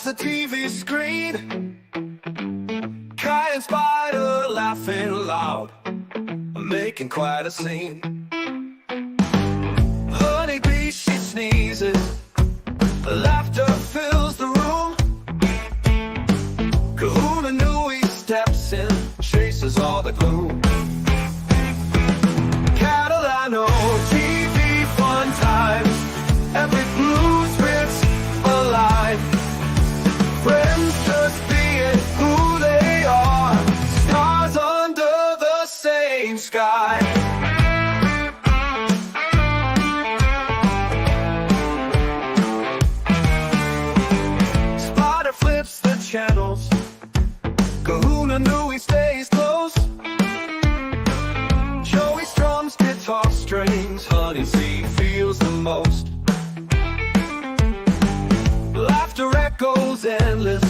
watch the TV screen. Ky and Spider laughing loud, making quite a scene. Honeybee, she sneezes, laughter fills the room. Kahuna Nui steps in, chases all the gloom. Catalano TV, fun times, every blue spits alive. Friends just being who they are, stars under the same sky. Spider flips the channels, Kahuna Nui stays close. Joey strums guitar strings, Honeybee feels the most. Laughter echoes endless,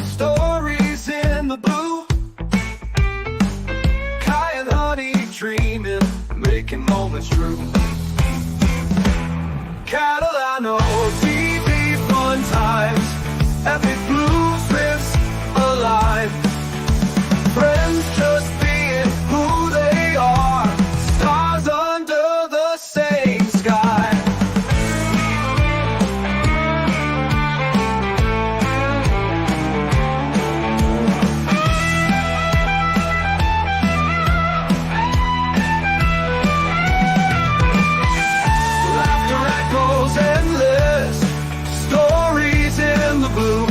stories in the blue. Ky and Honey dreaming, making moments true. Catalano TV, fun times, every blue spits alive. Friends just being who they are, stars under the same sky. Laughter echoes endless, stories in the blue.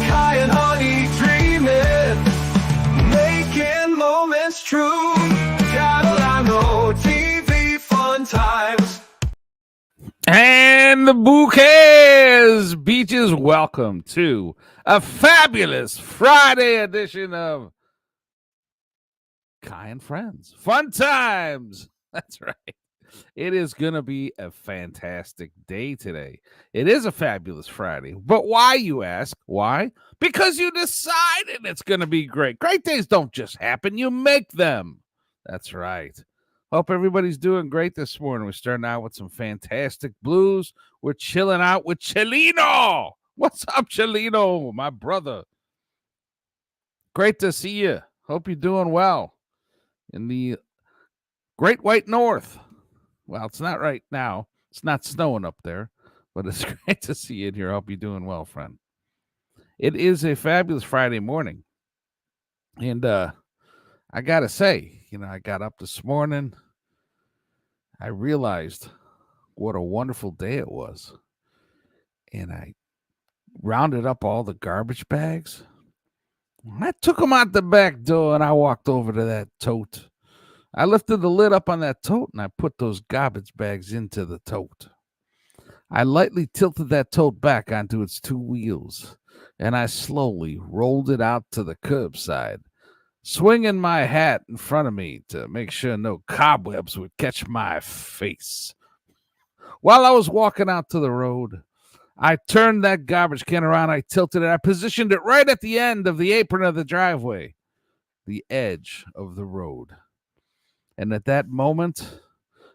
Ky and Honey dreaming, making moments true. Catalano TV, fun times. And the bouquets, beaches, welcome to a fabulous Friday edition of Ky and Friends. Fun times. That's right. It is going to be a fantastic day today. It is a fabulous Friday. But why, you ask? Why? Because you decided it's going to be great. Great days don't just happen. You make them. That's right. Hope everybody's doing great this morning. We're starting out with some fantastic blues. We're chilling out with Chelino. What's up, Chelino, my brother? Great to see you. Hope you're doing well in the Great White North. Well, it's not right now. It's not snowing up there, but it's great to see you in here. Hope you're doing well, friend. It is a fabulous Friday morning. And I got to say, I got up this morning. I realized what a wonderful day it was. And I rounded up all the garbage bags. I took them out the back door and I walked over to that tote. I lifted the lid up on that tote and I put those garbage bags into the tote. I lightly tilted that tote back onto its two wheels and I slowly rolled it out to the curbside, swinging my hat in front of me to make sure no cobwebs would catch my face. While I was walking out to the road, I turned that garbage can around, I tilted it, I positioned it right at the end of the apron of the driveway, the edge of the road. And at that moment,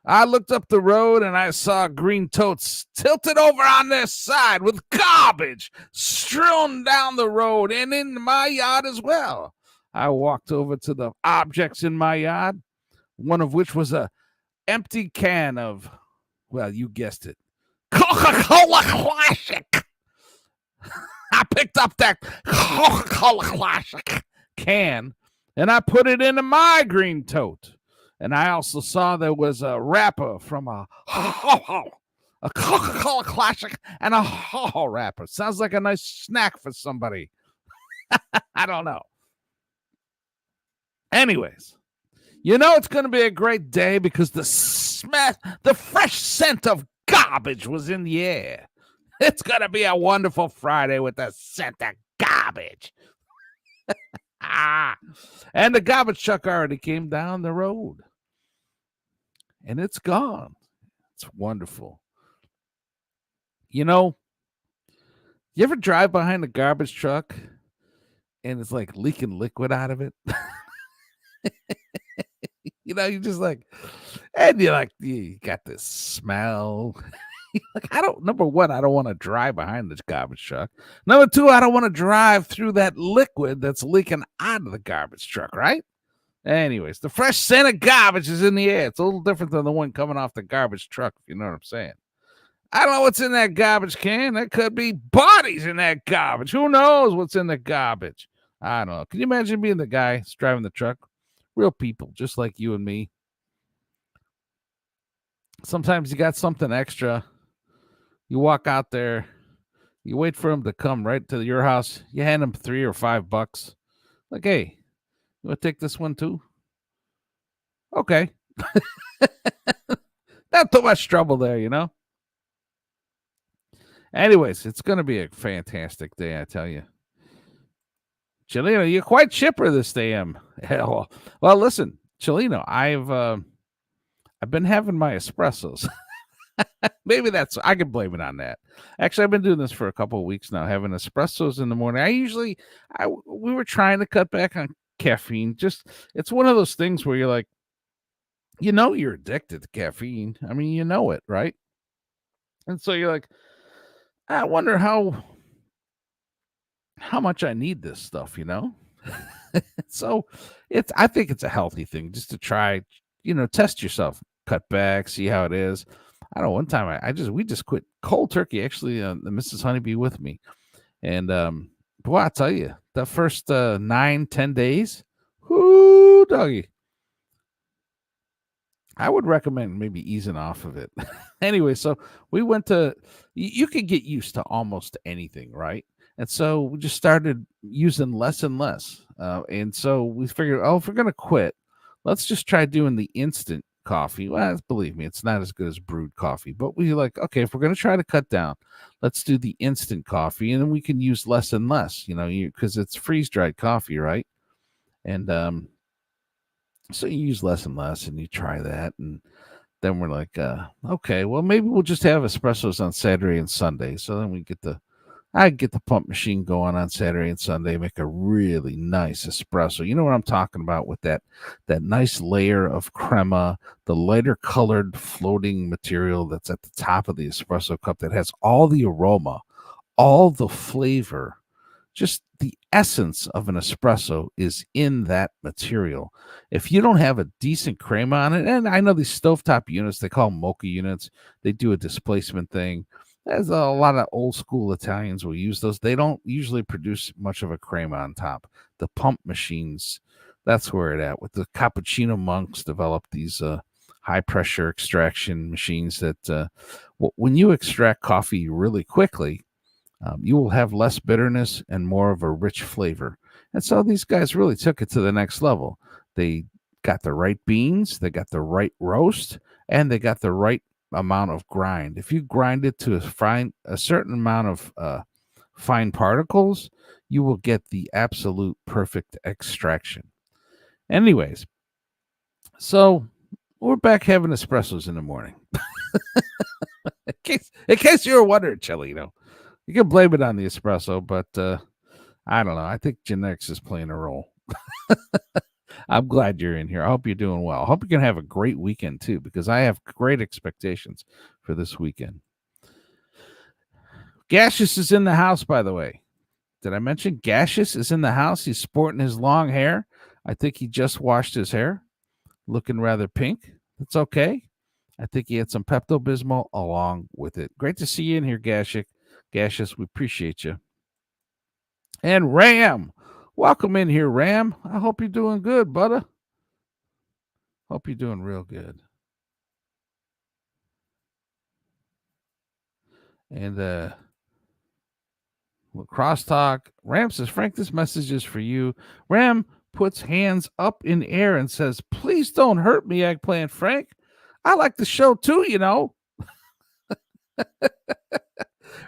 I looked up the road and I saw green totes tilted over on their side with garbage strewn down the road and in my yard as well. I walked over to the objects in my yard, one of which was a empty can of, well, you guessed it, Coca-Cola Classic. I picked up that Coca-Cola Classic can and I put it into my green tote. And I also saw there was a wrapper from a Coca-Cola Classic and a ho-ho wrapper. Sounds like a nice snack for somebody. I don't know. Anyways, it's going to be a great day because the fresh scent of garbage was in the air. It's going to be a wonderful Friday with the scent of garbage. And the garbage truck already came down the road. And it's gone. It's wonderful. You ever drive behind a garbage truck and it's like leaking liquid out of it? You just like, and you got this smell. Like, number one, I don't want to drive behind this garbage truck. Number two, I don't want to drive through that liquid that's leaking out of the garbage truck, right? Anyways, the fresh scent of garbage is in the air. It's a little different than the one coming off the garbage truck, if you know what I'm saying. I don't know what's in that garbage can. There could be bodies in that garbage. Who knows what's in the garbage? I don't know. Can you imagine being the guy that's driving the truck? Real people, just like you and me. Sometimes you got something extra. You walk out there. You wait for him to come right to your house. You hand him $3 or $5. Like, hey, you want to take this one too? Okay. Not too much trouble there, you know? Anyways, it's going to be a fantastic day, I tell you. Chileno, you're quite chipper this day, Em. Well, listen, Chileno, I've been having my espressos. Maybe I can blame it on that. Actually, I've been doing this for a couple of weeks now, having espressos in the morning. We were trying to cut back on caffeine. It's one of those things where you're like, you're addicted to caffeine. I mean, you know it, right? And so you're like, I wonder how much I need this stuff, So I think it's a healthy thing just to try, test yourself, cut back, see how it is. I don't know. One time we just quit cold turkey. Actually, the Mrs. Honeybee with me, and boy, I tell you, the first 9-10 days, whoo, doggy. I would recommend maybe easing off of it. Anyway, so we went to. You can get used to almost anything, right? And so we just started using less and less. And so we figured, if we're going to quit, let's just try doing the instant coffee. Well, believe me, it's not as good as brewed coffee. But we okay, if we're going to try to cut down, let's do the instant coffee. And then we can use less and less, because it's freeze-dried coffee, right? And so you use less and less, and you try that. And then we're like, okay, well, maybe we'll just have espressos on Saturday and Sunday. So then I get the pump machine going on Saturday and Sunday, make a really nice espresso. You know what I'm talking about with that nice layer of crema, the lighter colored floating material that's at the top of the espresso cup that has all the aroma, all the flavor, just the essence of an espresso is in that material. If you don't have a decent crema on it, and I know these stovetop units, they call them mocha units, they do a displacement thing. There's a lot of old school Italians will use those. They don't usually produce much of a crema on top. The pump machines, that's where it at. With the cappuccino monks developed these high pressure extraction machines that when you extract coffee really quickly, you will have less bitterness and more of a rich flavor. And so these guys really took it to the next level. They got the right beans, they got the right roast, and they got the right amount of grind. If you grind it to a certain amount of fine particles, you will get the absolute perfect extraction. Anyways, so we're back having espressos in the morning. in case you were wondering, Chelino, you can blame it on the espresso, but I don't know. I think genetics is playing a role. I'm glad you're in here. I hope you're doing well. I hope you're going to have a great weekend, too, because I have great expectations for this weekend. Gaseous is in the house, by the way. Did I mention Gaseous is in the house? He's sporting his long hair. I think he just washed his hair, looking rather pink. That's okay. I think he had some Pepto-Bismol along with it. Great to see you in here, Gaseous. We appreciate you. And Ram. Welcome in here, Ram. I hope you're doing good, buddy. Hope you're doing real good. And crosstalk. Ram says, Frank, this message is for you. Ram puts hands up in air and says, please don't hurt me, Eggplant Frank. I like the show too,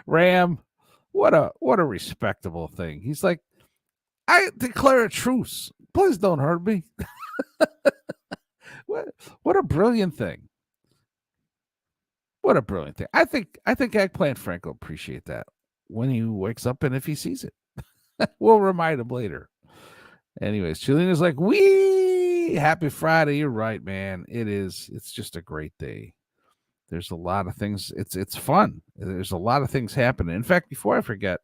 Ram, what a respectable thing. He's like, I declare a truce. Please don't hurt me. What a brilliant thing. What a brilliant thing. I think Eggplant Frank will appreciate that when he wakes up and if he sees it. We'll remind him later. Anyways, Chilina's like, wee! Happy Friday. You're right, man. It is. It's just a great day There's a lot of things. It's fun. There's a lot of things happening. In fact, before I forget,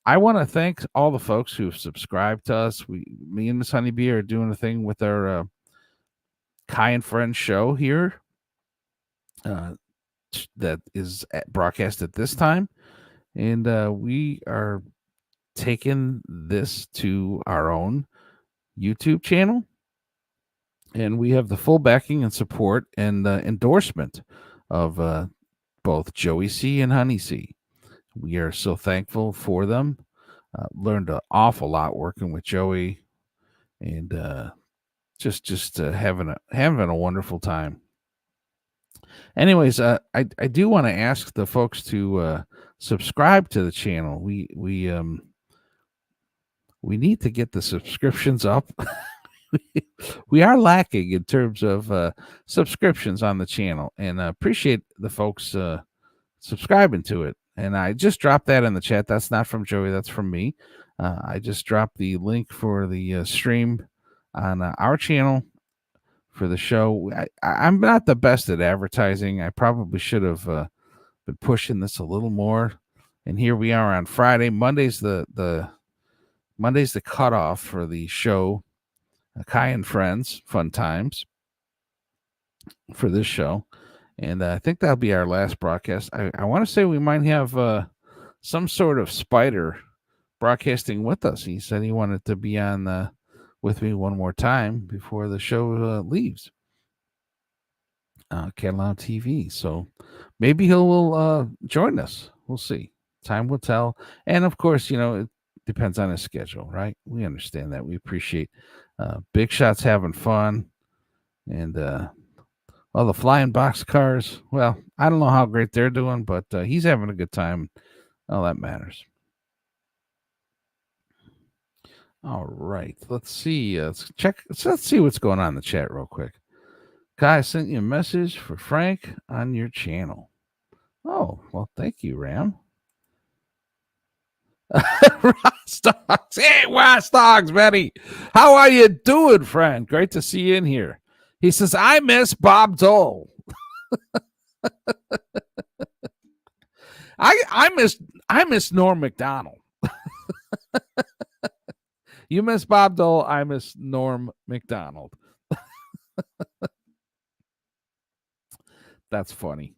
I want to thank all the folks who've subscribed to us. Me and Miss Honeybee are doing a thing with our Ky and Friends show here that is broadcast at this time, and we are taking this to our own YouTube channel, and we have the full backing and support and endorsement of both Joey C and Honey C. We are so thankful for them. Learned an awful lot working with Joey, and just having a wonderful time. Anyways, I do want to ask the folks to subscribe to the channel. We need to get the subscriptions up. We are lacking in terms of subscriptions on the channel, and appreciate the folks subscribing to it. And I just dropped that in the chat. That's not from Joey. That's from me. I just dropped the link for the stream on our channel for the show. I'm not the best at advertising. I probably should have been pushing this a little more. And here we are on Friday. Monday's the cutoff for the show. Ky and Friends, Fun Times, for this show. And I think that'll be our last broadcast. I want to say we might have some sort of spider broadcasting with us. He said he wanted to be on with me one more time before the show leaves. Catalano TV. So maybe he'll join us. We'll see. Time will tell. And of course, it depends on his schedule, right? We understand that. We appreciate Big Shot's having fun. And all the flying boxcars, well, I don't know how great they're doing, but he's having a good time. All that matters. All right, let's see. Let's see what's going on in the chat real quick. Ky sent you a message for Frank on your channel. Oh, well, thank you, Ram. Ross Dogs. Hey, Ross Dogs, Betty. How are you doing, friend? Great to see you in here. He says, I miss Bob Dole. I miss Norm Macdonald. You miss Bob Dole. I miss Norm Macdonald. That's funny.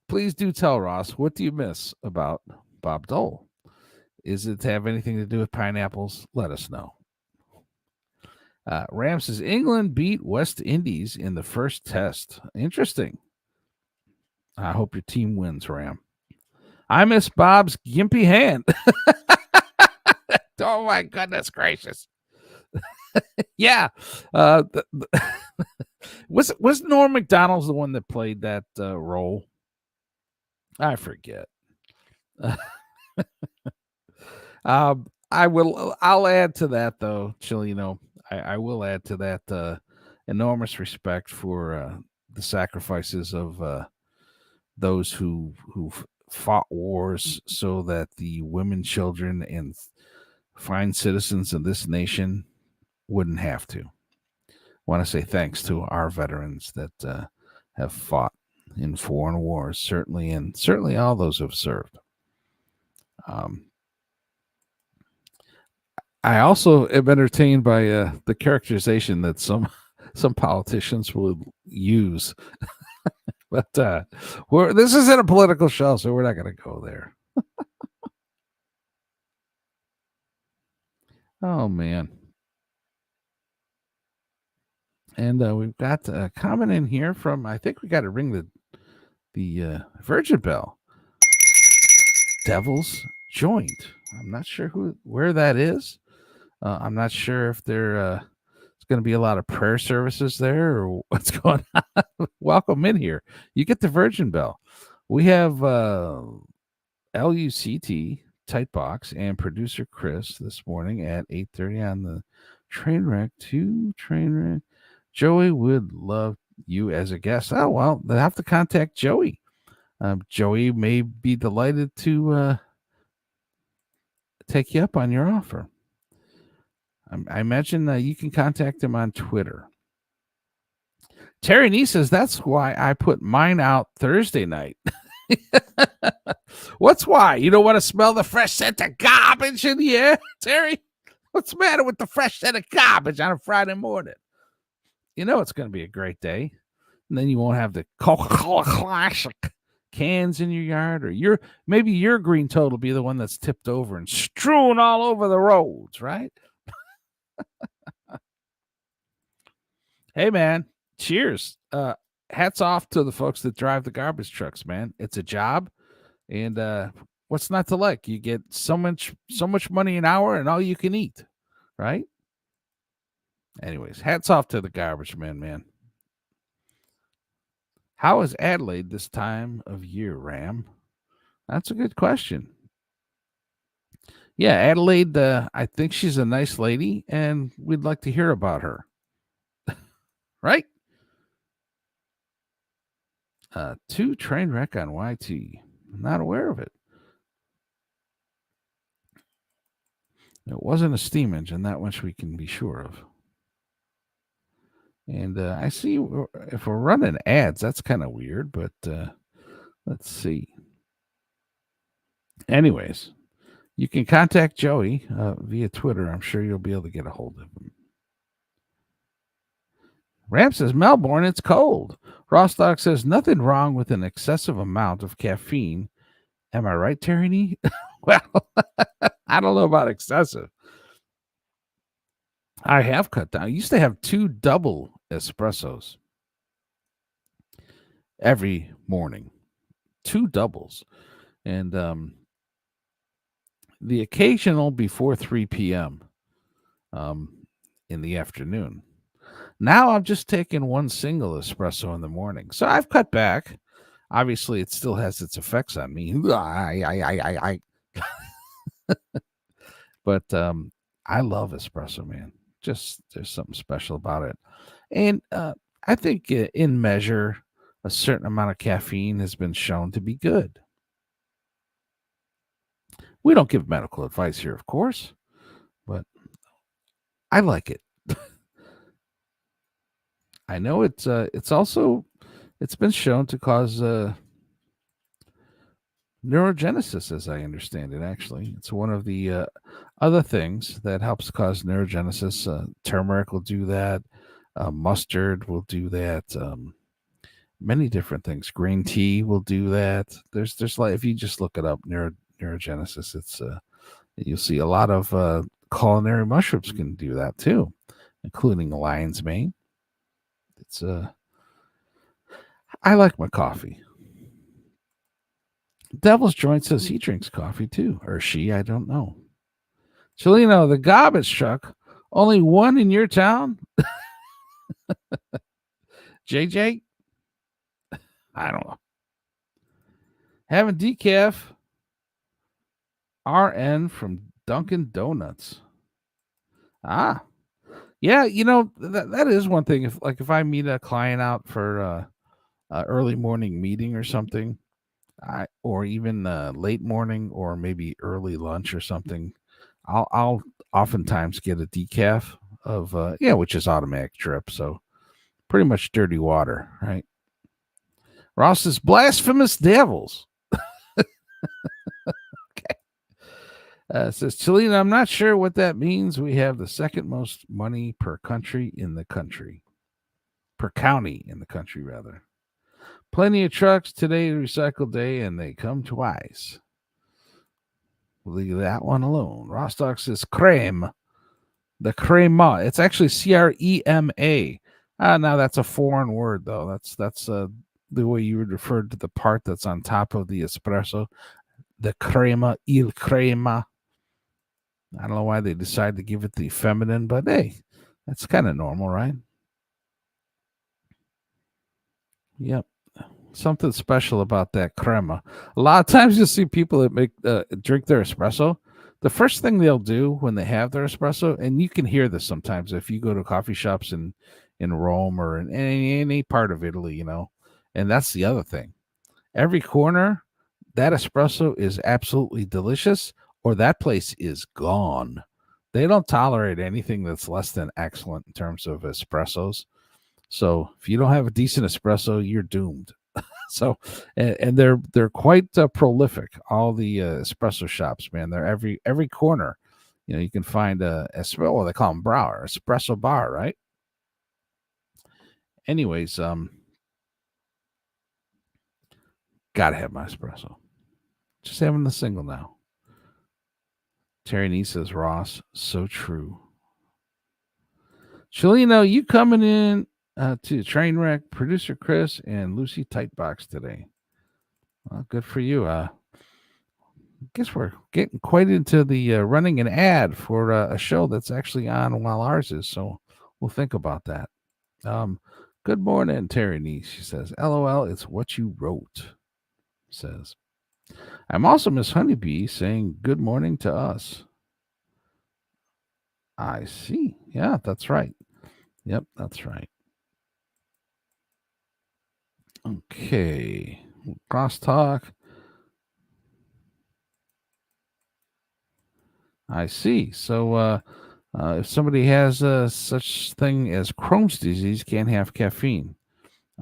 Please do tell Ross, what do you miss about Bob Dole? Is it to have anything to do with pineapples? Let us know. Ram says England beat West Indies in the first test. Interesting. I hope your team wins, Ram. I miss Bob's gimpy hand. Oh my goodness gracious! Yeah, was Norm Macdonald the one that played that role? I forget. I'll add to that though, Chilino. I will add to that enormous respect for the sacrifices of those who fought wars so that the women, children, and fine citizens of this nation wouldn't have to. I want to say thanks to our veterans that have fought in foreign wars, certainly all those who have served. I also am entertained by the characterization that some politicians will use. But this isn't a political show, so we're not going to go there. Oh, man. And we've got a comment in here from, I think we got to ring the Virgin Bell. Devil's Joint. I'm not sure where that is. I'm not sure if there's going to be a lot of prayer services there or what's going on. Welcome in here. You get the Virgin Bell. We have LUCT, Tight Box, and producer Chris this morning at 8:30 on the Trainwreck 2 Trainwreck. Joey would love you as a guest. Oh, well, they'll have to contact Joey. Joey may be delighted to take you up on your offer. I imagine you can contact him on Twitter. Terry Nee says that's why I put mine out Thursday night. What's why? You don't want to smell the fresh scent of garbage in the air, Terry? What's the matter with the fresh scent of garbage on a Friday morning? You know it's going to be a great day. And then you won't have the Coca-Cola Classic cans in your yard, or maybe your green toad will be the one that's tipped over and strewn all over the roads, right? Hey, man, cheers. Hats off to the folks that drive the garbage trucks, man. It's a job, and what's not to like? You get so much money an hour, and all you can eat, right? Anyways, hats off to the garbage men, man. How is Adelaide this time of year, Ram? That's a good question. Yeah, Adelaide, I think she's a nice lady, and we'd like to hear about her. Right? 2 train wreck on YT. I'm not aware of it. It wasn't a steam engine, that much we can be sure of. And I see if we're running ads, that's kind of weird, but let's see. Anyways, you can contact Joey via Twitter. I'm sure you'll be able to get a hold of him. Ram says, Melbourne, it's cold. Rostock says, nothing wrong with an excessive amount of caffeine. Am I right, Terry? Well, I don't know about excessive. I have cut down. I used to have 2 double espressos every morning. 2 doubles. And the occasional before 3 p.m. In the afternoon. Now I'm just taking 1 single espresso in the morning. So I've cut back. Obviously, it still has its effects on me. But I love espresso, man. Just there's something special about it. And I think in measure, a certain amount of caffeine has been shown to be good. We don't give medical advice here, of course, but I like it. I know it's been shown to cause neurogenesis, as I understand it. Actually, it's one of the other things that helps cause neurogenesis. Turmeric will do that. Mustard will do that. Many different things. Green tea will do that. There's like, if you just look it up, neurogenesis, it's you'll see a lot of culinary mushrooms can do that too, including lion's mane. It's I like my coffee. Devil's Joint says he drinks coffee too, or she, I don't know. Chelino, the garbage truck, only one in your town? JJ? I don't know. Having decaf RN from Dunkin' Donuts. Ah. Yeah, you know, that is one thing. If I meet a client out for a early morning meeting or something, or even late morning or maybe early lunch or something, I'll oftentimes get a decaf of which is automatic drip, so pretty much dirty water, right? Ross says blasphemous devils. Okay. Says Chelina, I'm not sure what that means. We have the second most money per country in the country. Per county in the country, rather. Plenty of trucks today, recycle day, and they come twice. We'll leave that one alone. Rostock says creme. The crema. It's actually CREMA. Now that's a foreign word, though. That's the way you would refer to the part that's on top of the espresso. The crema, il crema. I don't know why they decided to give it the feminine, but hey, that's kind of normal, right? Yep. Something special about that crema. A lot of times you'll see people that make drink their espresso. The first thing they'll do when they have their espresso, and you can hear this sometimes if you go to coffee shops in Rome or in any part of Italy, you know, and that's the other thing. Every corner, that espresso is absolutely delicious, or that place is gone. They don't tolerate anything that's less than excellent in terms of espressos. So if you don't have a decent espresso, you're doomed. So, and they're quite prolific. All the espresso shops, man, they're every corner. You can find a espresso. Well, they call them brower, espresso bar, right? Anyways, gotta have my espresso. Just having the single now. Terry Nee says, Ross, so true. Chelino, you coming in to Trainwreck, producer Chris, and Lucy Tightbox today. Well, good for you. Guess we're getting quite into the running an ad for a show that's actually on while ours is, so we'll think about that. Good morning, Terry Nee. She says, LOL, it's what you wrote. Says, I'm also Miss Honeybee saying good morning to us. I see. Yeah, that's right. Yep, that's right. Okay. Crosstalk. I see. So if somebody has such thing as Crohn's disease, can't have caffeine.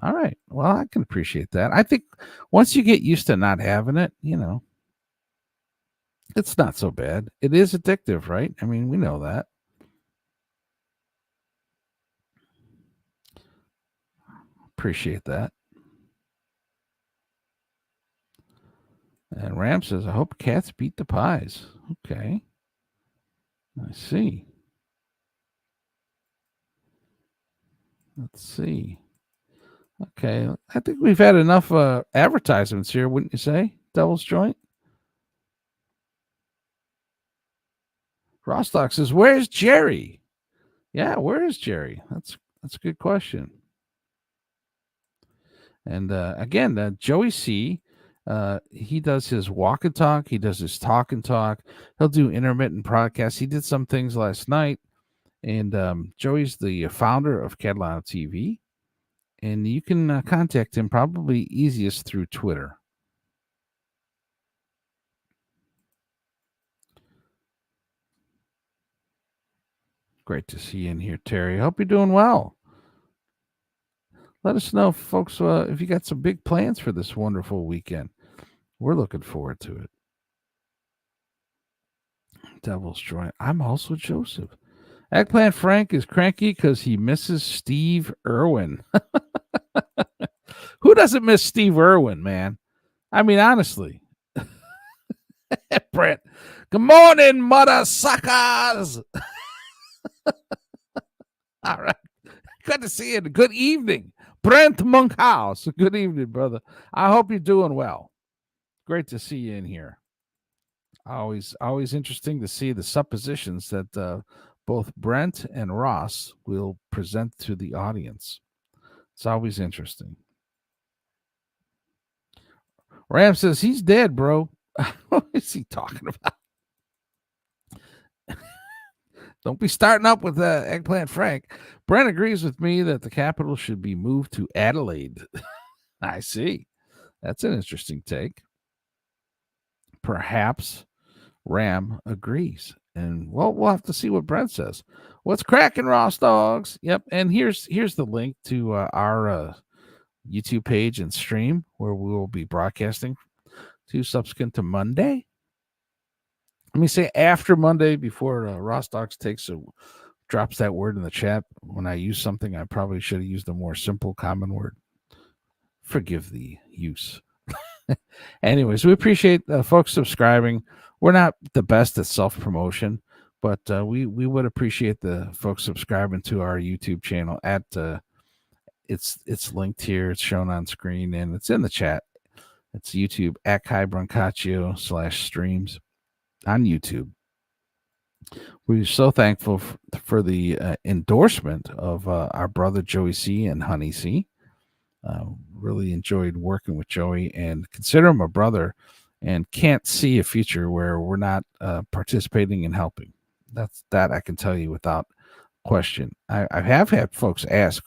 All right. Well, I can appreciate that. I think once you get used to not having it, it's not so bad. It is addictive, right? I mean, we know that. Appreciate that. And Ram says, I hope cats beat the pies. Okay. I see. Let's see. Okay. I think we've had enough advertisements here, wouldn't you say? Devil's Joint. Rostock says, where's Jerry? Yeah, where is Jerry? That's a good question. And again, Joey C, he does his walk and talk. He does his talk and talk. He'll do intermittent podcasts. He did some things last night. And Joey's the founder of Catalano TV. And you can contact him probably easiest through Twitter. Great to see you in here, Terry. Hope you're doing well. Let us know, folks, if you got some big plans for this wonderful weekend. We're looking forward to it. Devil's Joint. I'm also Joseph. Eggplant Frank is cranky because he misses Steve Irwin. Who doesn't miss Steve Irwin, man? I mean, honestly. Brent. Good morning, mother suckers. All right. Good to see you. Good evening. Brent Monkhouse. Good evening, brother. I hope you're doing well. Great to see you in here. Always interesting to see the suppositions that both Brent and Ross will present to the audience. It's always interesting. Ram says he's dead, bro. What is he talking about? Don't be starting up with Eggplant Frank. Brent agrees with me that the capital should be moved to Adelaide. I see. That's an interesting take. Perhaps Ram agrees. And well, we'll have to see what Brent says. What's cracking, Ross Dogs? Yep. And here's the link to our YouTube page and stream where we will be broadcasting to subsequent to Monday. Let me say after Monday before Ross Dogs drops that word in the chat. When I use something, I probably should have used a more simple common word. Forgive the use. Anyways, we appreciate folks subscribing. We're not the best at self-promotion, but we would appreciate the folks subscribing to our YouTube channel at it's linked here. It's shown on screen and it's in the chat. It's YouTube at Ky Brancaccio /streams on YouTube. We're so thankful for the endorsement of our brother Joey C and Honey C. Really enjoyed working with Joey and consider him a brother and can't see a future where we're not participating and helping. That I can tell you without question. I have had folks ask,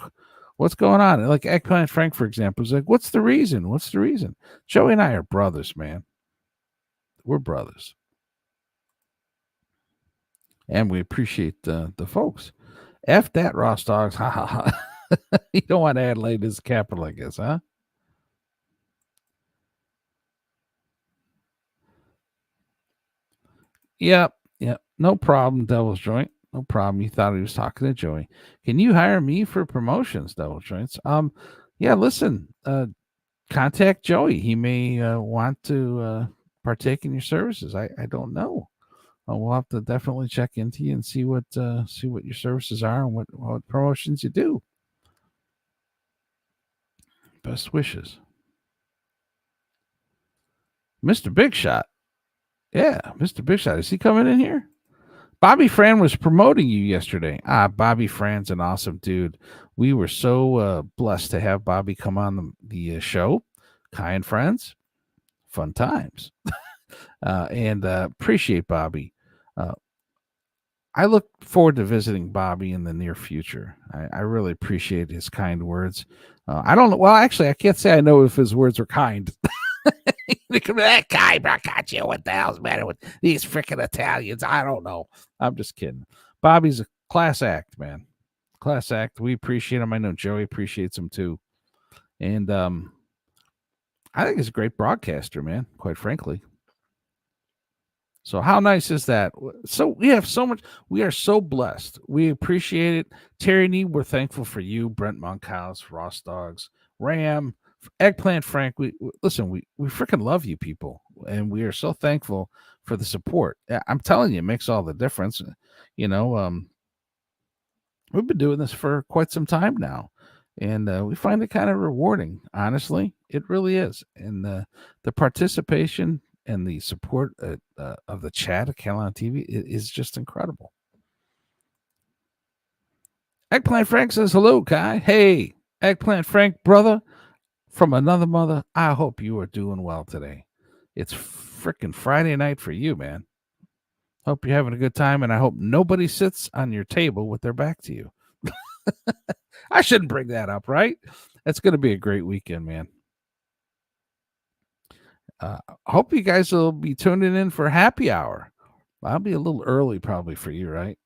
what's going on? Like Eggplant Frank, for example, is like, what's the reason? What's the reason? Joey and I are brothers, man. We're brothers. And we appreciate the folks. F that, Ross Dogs. Ha ha ha. You don't want Adelaide as capital, I guess, huh? Yep. Yep. No problem, Devil's Joint. No problem. You thought he was talking to Joey. Can you hire me for promotions, Devil's Joints? Yeah, listen, contact Joey. He may want to partake in your services. I don't know. We'll have to definitely check into you and see what your services are and what promotions you do. Best wishes, Mr. Big Shot. Yeah, Mr. Big Shot. Is he coming in here? Bobby Fran was promoting you yesterday. Bobby Fran's an awesome dude. We were so blessed to have Bobby come on the show. Ky and Friends, fun times. And appreciate Bobby. Uh, I look forward to visiting Bobby in the near future. I really appreciate his kind words. I don't know. Well, actually, I can't say I know if his words were kind. That Ky Brancaccio, what the hell's the matter with these freaking Italians? I don't know. I'm just kidding. Bobby's a class act, man. Class act. We appreciate him. I know Joey appreciates him too. And I think he's a great broadcaster, man, quite frankly. So how nice is that? So we have so much. We are so blessed. We appreciate it. Terry Nee, we're thankful for you. Brent Monkhouse, Ross Dogs, Ram, Eggplant Frank. Listen. We freaking love you people, and we are so thankful for the support. I'm telling you, it makes all the difference. You know, we've been doing this for quite some time now, and we find it kind of rewarding. Honestly, it really is. And the participation and the support of the chat at Catalano TV is just incredible. Eggplant Frank says hello, Ky. Hey, Eggplant Frank, brother from another mother. I hope you are doing well today. It's freaking Friday night for you, man. Hope you're having a good time, and I hope nobody sits on your table with their back to you. I shouldn't bring that up, right? It's going to be a great weekend, man. Hope you guys will be tuning in for happy hour. I'll be a little early probably for you, right?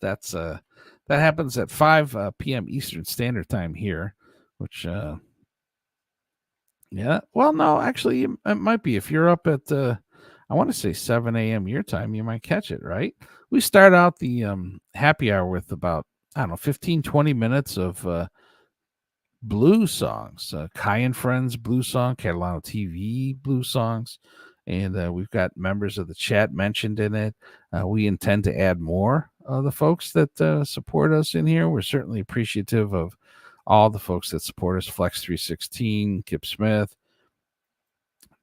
That happens at 5 p.m. Eastern Standard Time here, which yeah. Well, no, actually it might be if you're up at I want to say 7 a.m. your time, you might catch it, right? We start out the happy hour with about, I don't know, 15, 20 minutes of blues songs, Ky and Friends blues song, Catalano TV blues songs, and we've got members of the chat mentioned in it. We intend to add more of the folks that support us in here. We're certainly appreciative of all the folks that support us: Flex316, Kip Smith,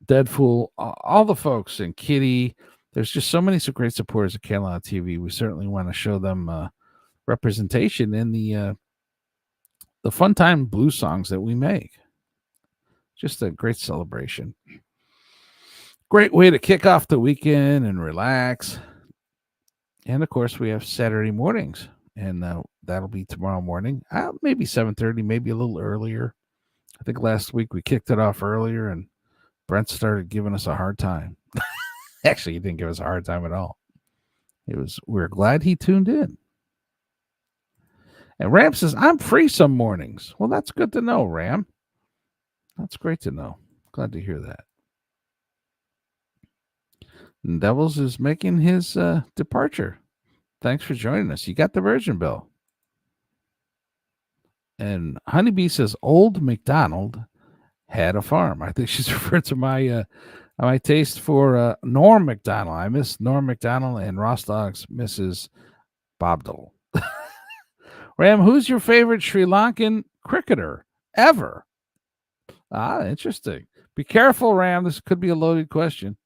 Deadfool, all the folks, and Kitty. There's just so many great supporters of Catalano TV. We certainly want to show them representation in the fun time blues songs that we make. Just a great celebration. Great way to kick off the weekend and relax. And of course, we have Saturday mornings, and that'll be tomorrow morning, maybe 7:30, maybe a little earlier. I think last week we kicked it off earlier, and Brent started giving us a hard time. Actually, he didn't give us a hard time at all. We're glad he tuned in. And Ram says, I'm free some mornings. Well, that's good to know, Ram. That's great to know. Glad to hear that. And Devils is making his departure. Thanks for joining us. You got the Virgin Bill. And Honeybee says, Old MacDonald had a farm. I think she's referred to my taste for Norm MacDonald. I miss Norm MacDonald, and Ross Dogs misses Bob Dole. Ram, who's your favorite Sri Lankan cricketer ever? Interesting. Be careful, Ram. This could be a loaded question.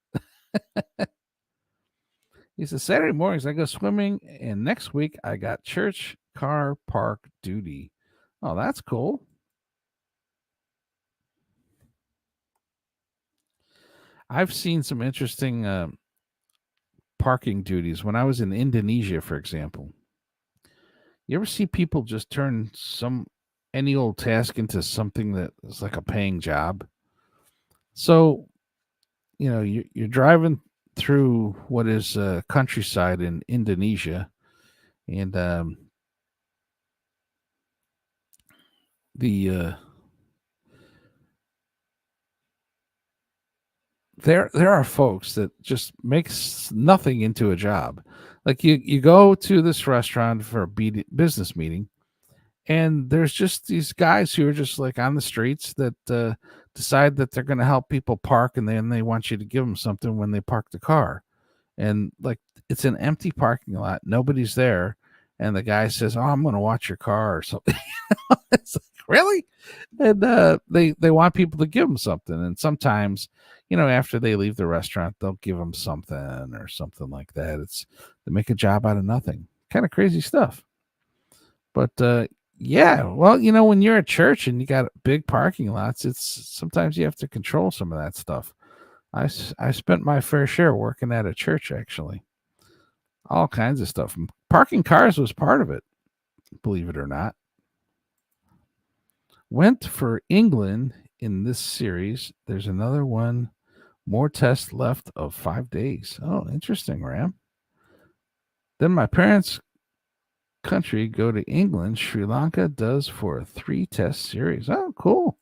He says, Saturday mornings I go swimming, and next week I got church car park duty. Oh, that's cool. I've seen some interesting parking duties when I was in Indonesia, for example. You ever see people just turn any old task into something that is like a paying job? So, you're driving through what is countryside in Indonesia, and the there are folks that just makes nothing into a job. Like you go to this restaurant for a business meeting, and there's just these guys who are just like on the streets that decide that they're going to help people park, and then they want you to give them something when they park the car. And like it's an empty parking lot, nobody's there, and the guy says, "Oh, I'm going to watch your car" or something. It's like, really? And they want people to give them something, and sometimes, after they leave the restaurant, they'll give them something or something like that. It's they make a job out of nothing. Kind of crazy stuff. But yeah, well, when you're at church and you got big parking lots, it's sometimes you have to control some of that stuff. I spent my fair share working at a church, actually. All kinds of stuff. Parking cars was part of it, believe it or not. Went for England in this series. There's another one. More tests left of 5 days. Oh, interesting, Ram. Then my parents' country go to England. Sri Lanka does for a 3-test series. Oh, cool.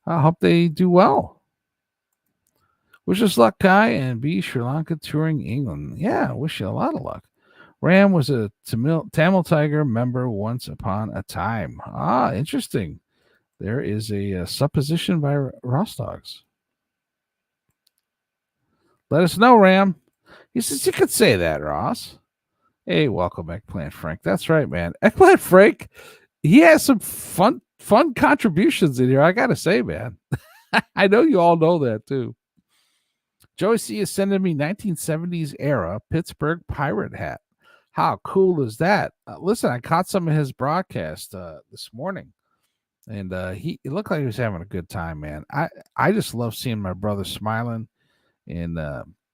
I hope they do well. Wish us luck, Ky, and be Sri Lanka touring England. Yeah, wish you a lot of luck. Ram was a Tamil Tiger member once upon a time. Ah, interesting. There is a supposition by Rostogs. Let us know, Ram. He says you could say that, Ross. Hey, welcome, Eggplant Frank. That's right, man. Eggplant Frank, he has some fun contributions in here. I gotta say, man. I know you all know that too. Joey C is sending me 1970s era Pittsburgh Pirate hat. How cool is that? Listen, I caught some of his broadcast this morning, and it looked like he was having a good time, man. I just love seeing my brother smiling and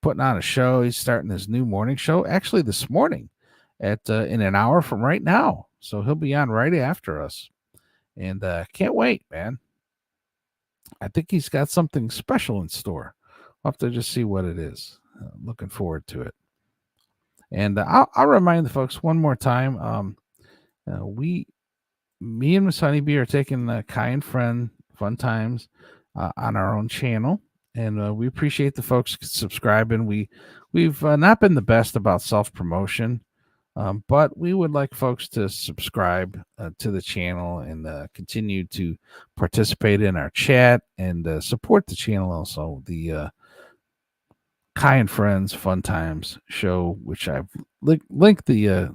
putting on a show. He's starting his new morning show actually this morning at in an hour from right now, so he'll be on right after us, and can't wait, man. I think he's got something special in store. I'll have to just see what it is. Looking forward to it. And I'll remind the folks one more time. Me and Miss Honeybee are taking Ky and Friend Fun Times on our own channel, and we appreciate the folks subscribing. We've not been the best about self promotion, but we would like folks to subscribe to the channel and continue to participate in our chat and support the channel. Also, the Ky and Friends Fun Times show, which I've linked the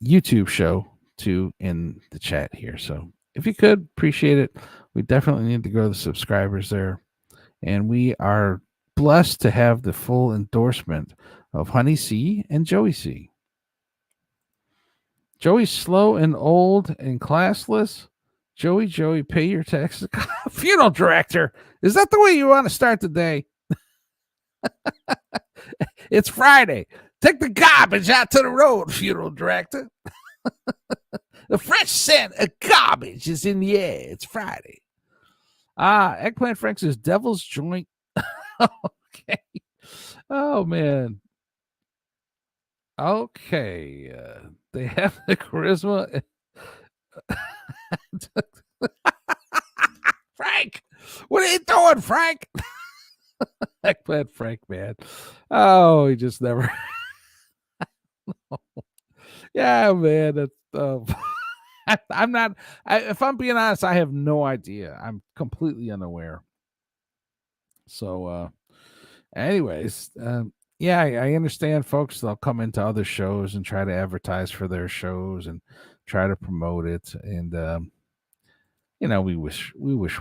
YouTube show to in the chat here. So if you could, appreciate it. We definitely need to grow the subscribers there. And we are blessed to have the full endorsement of Honey C and Joey C. Joey's slow and old and classless. Joey, pay your taxes. Funeral director. Is that the way you want to start the day? It's Friday. Take the garbage out to the road, funeral director. The fresh scent of garbage is in the air. It's Friday. Eggplant Frank says Devil's Joint. Okay. Oh, man. Okay. They have the charisma. Frank, what are you doing, Frank? Eggplant Frank, man. Oh, he just never. Yeah, man. That's I'm not. If I'm being honest, I have no idea. I'm completely unaware. So, anyways, yeah, I understand, folks. They'll come into other shows and try to advertise for their shows and try to promote it, and we wish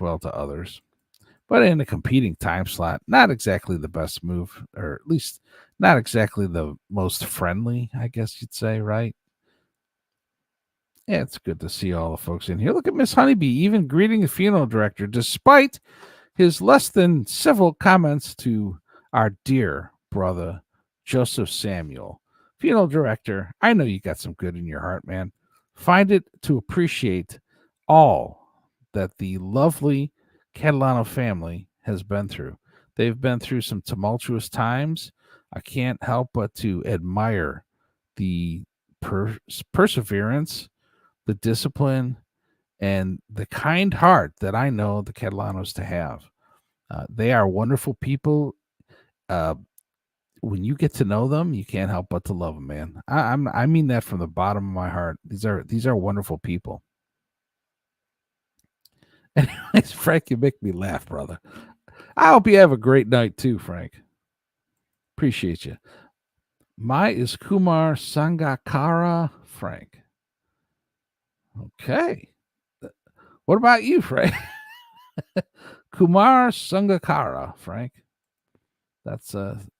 well to others. But in a competing time slot, not exactly the best move, or at least not exactly the most friendly, I guess you'd say, right? Yeah, it's good to see all the folks in here. Look at Miss Honeybee, even greeting the funeral director, despite his less than civil comments to our dear brother, Joseph Samuel. Funeral director, I know you got some good in your heart, man. Find it to appreciate all that the lovely Catalano family has been through. They've been through some tumultuous times. I can't help but to admire the perseverance, the discipline, and the kind heart that I know the Catalanos to have. They are wonderful people. Uh, when you get to know them, you can't help but to love them, man. I mean that from the bottom of my heart. These are wonderful people. Anyways, Frank, you make me laugh, brother. I hope you have a great night too, Frank. Appreciate you. My is Kumar Sangakkara, Frank. Okay. What about you, Frank? Kumar Sangakkara, Frank. That's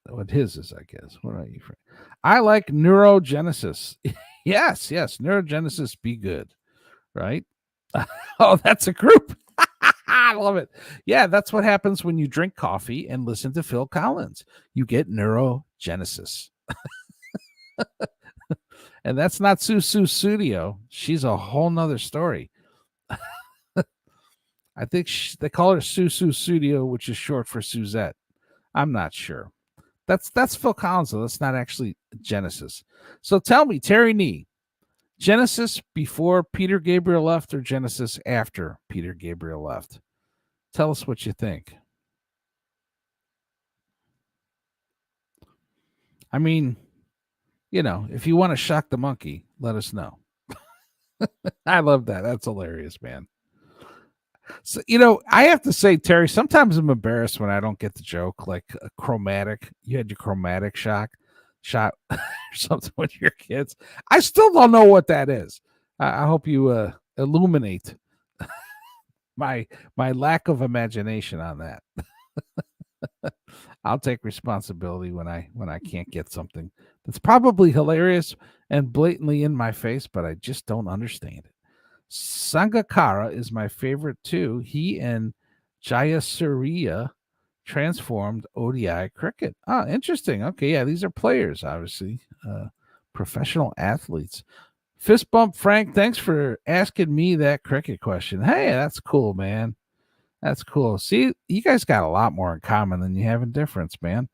what his is, I guess. What about you, Frank? I like neurogenesis. Yes, neurogenesis be good, right? Oh, that's a group. I love it. Yeah, that's what happens when you drink coffee and listen to Phil Collins. You get neurogenesis. And that's not Susu Studio. She's a whole nother story. I think they call her Susu Studio, which is short for Suzette. I'm not sure. That's Phil Collins, though. That's not actually Genesis. So tell me, Terry Nee, Genesis before Peter Gabriel left or Genesis after Peter Gabriel left? Tell us what you think. I mean, if you want to shock the monkey, let us know. I love that. That's hilarious, man. So, I have to say, Terry, sometimes I'm embarrassed when I don't get the joke, like a chromatic. You had your chromatic shot or something with your kids. I still don't know what that is. I hope you illuminate my lack of imagination on that. I'll take responsibility when I can't get something that's probably hilarious and blatantly in my face, but I just don't understand it. Sangakkara is my favorite too. He and Jayasuriya transformed ODI cricket. Ah, interesting. Okay, yeah, these are players, obviously, professional athletes. Fist bump, Frank. Thanks for asking me that cricket question. Hey, that's cool, man. That's cool. See, you guys got a lot more in common than you have in difference, man.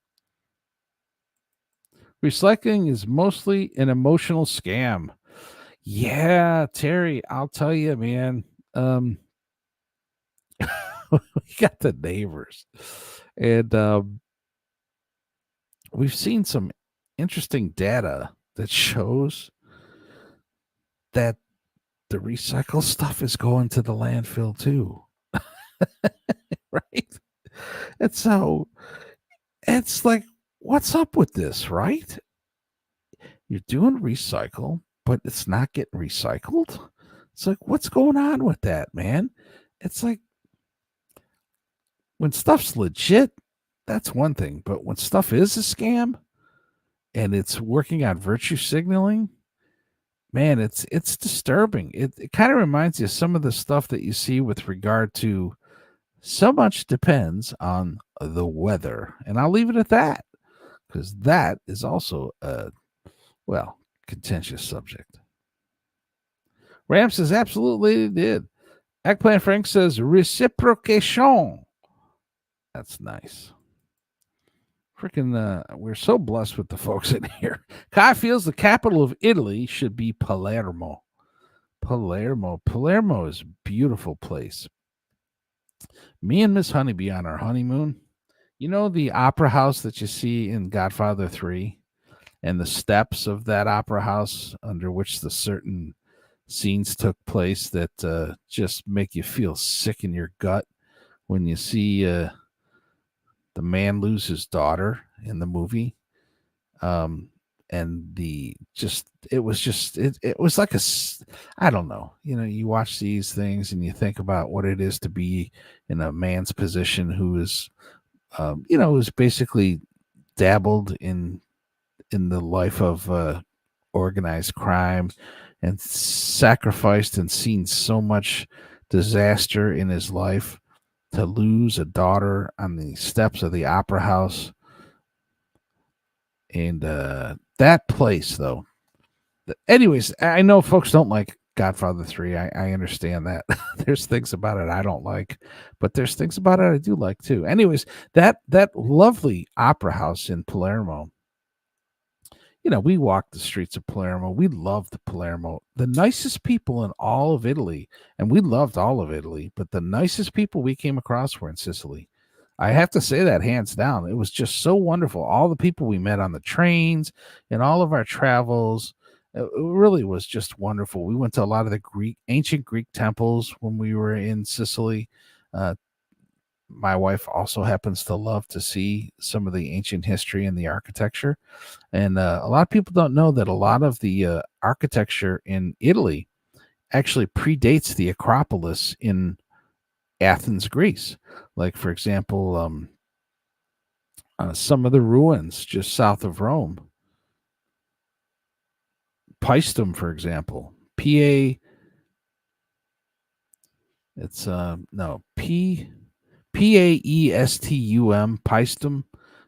Recycling is mostly an emotional scam. Yeah, Terry, I'll tell you, man. We got the neighbors, and we've seen some interesting data that shows that the recycled stuff is going to the landfill too. Right? And so it's like, what's up with this, right? You're doing recycle, but it's not getting recycled. It's like, what's going on with that, man? It's like, when stuff's legit, that's one thing. But when stuff is a scam and it's working on virtue signaling, man, it's disturbing. It kind of reminds you of some of the stuff that you see with regard to so much depends on the weather. And I'll leave it at that, because that is also a, contentious subject. Ram says, absolutely it did. Eggplant Frank says, reciprocation. That's nice. Freaking, we're so blessed with the folks in here. Kai feels the capital of Italy should be Palermo. Palermo is a beautiful place. Me and Miss Honeybee on our honeymoon. You know the opera house that you see in Godfather 3? And the steps of that opera house under which the certain scenes took place that just make you feel sick in your gut when you see the man lose his daughter in the movie. And it was like I don't know, you watch these things and you think about what it is to be in a man's position who is, who's basically dabbled in the life of organized crime and sacrificed and seen so much disaster in his life, to lose a daughter on the steps of the opera house. And that place, though. Anyways, I know folks don't like Godfather 3. I understand that. There's things about it I don't like, but there's things about it I do like too. Anyways, that lovely opera house in Palermo, we walked the streets of Palermo. We loved Palermo. The nicest people in all of Italy, and we loved all of Italy, but the nicest people we came across were in Sicily. I have to say that hands down. It was just so wonderful. All the people we met on the trains and all of our travels, it really was just wonderful. We went to a lot of the ancient Greek temples when we were in Sicily. Uh, my wife also happens to love to see some of the ancient history and the architecture. And a lot of people don't know that a lot of the architecture in Italy actually predates the Acropolis in Athens, Greece. Like, for example, some of the ruins just south of Rome. Paestum, for example. It's no Paestum, Paestum.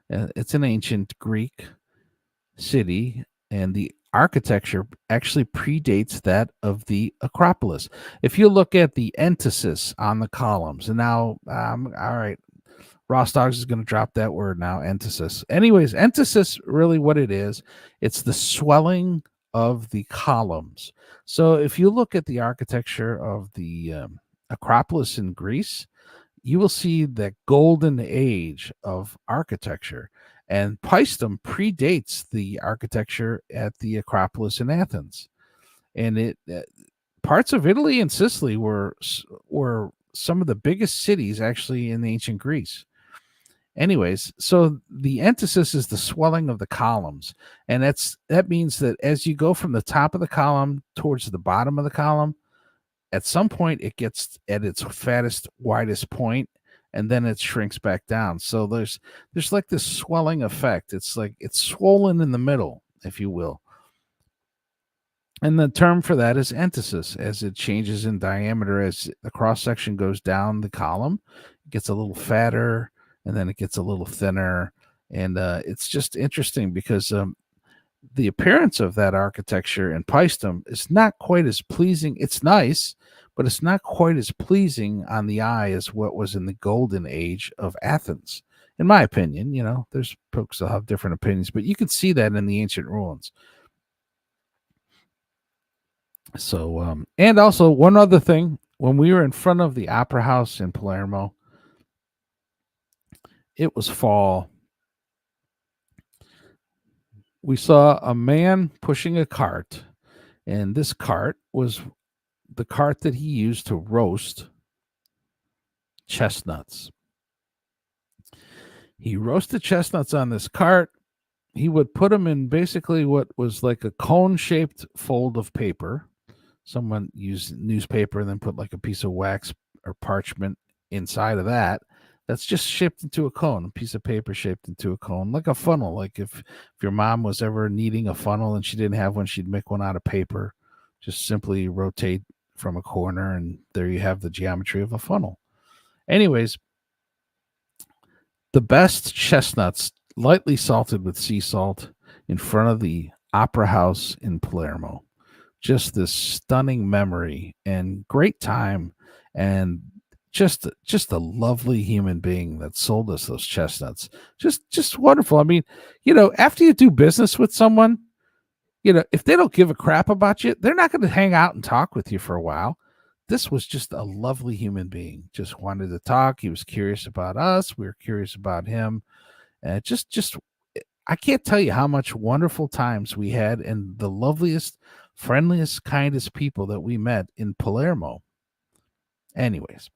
It's an ancient Greek city, and the architecture actually predates that of the Acropolis. If you look at the entasis on the columns, and now, all right, Ross Dogs is going to drop that word now, entasis. Anyways, entasis, really what it is, it's the swelling of the columns. So if you look at the architecture of the Acropolis in Greece, you will see the golden age of architecture. And Paestum predates the architecture at the Acropolis in Athens. And it parts of Italy and Sicily were some of the biggest cities actually in ancient Greece. Anyways, so the entasis is the swelling of the columns. And that means that as you go from the top of the column towards the bottom of the column, at some point it gets at its fattest, widest point, and then it shrinks back down. So there's like this swelling effect. It's like it's swollen in the middle, if you will. And the term for that is entasis. As it changes in diameter, as the cross section goes down the column, it gets a little fatter, and then it gets a little thinner. And it's just interesting because the appearance of that architecture in Paestum is not quite as pleasing. It's nice, but it's not quite as pleasing on the eye as what was in the golden age of Athens. In my opinion, there's folks that have different opinions, but you can see that in the ancient ruins. So, and also one other thing, when we were in front of the Opera House in Palermo, it was fall. We saw a man pushing a cart, and this cart was the cart that he used to roast chestnuts. He roasted chestnuts on this cart. He would put them in basically what was like a cone-shaped fold of paper. Someone used newspaper and then put like a piece of wax or parchment inside of that. That's just shaped into a cone, a piece of paper shaped into a cone, like a funnel. Like if your mom was ever needing a funnel and she didn't have one, she'd make one out of paper. Just simply rotate from a corner, and there you have the geometry of a funnel. Anyways, the best chestnuts, lightly salted with sea salt, in front of the Opera House in Palermo. Just this stunning memory and great time, and just a lovely human being that sold us those chestnuts. Just wonderful. I mean, after you do business with someone, if they don't give a crap about you, they're not going to hang out and talk with you for a while. This was just a lovely human being. Just wanted to talk. He was curious about us. We were curious about him. And I can't tell you how much wonderful times we had, and the loveliest, friendliest, kindest people that we met in Palermo. Anyways,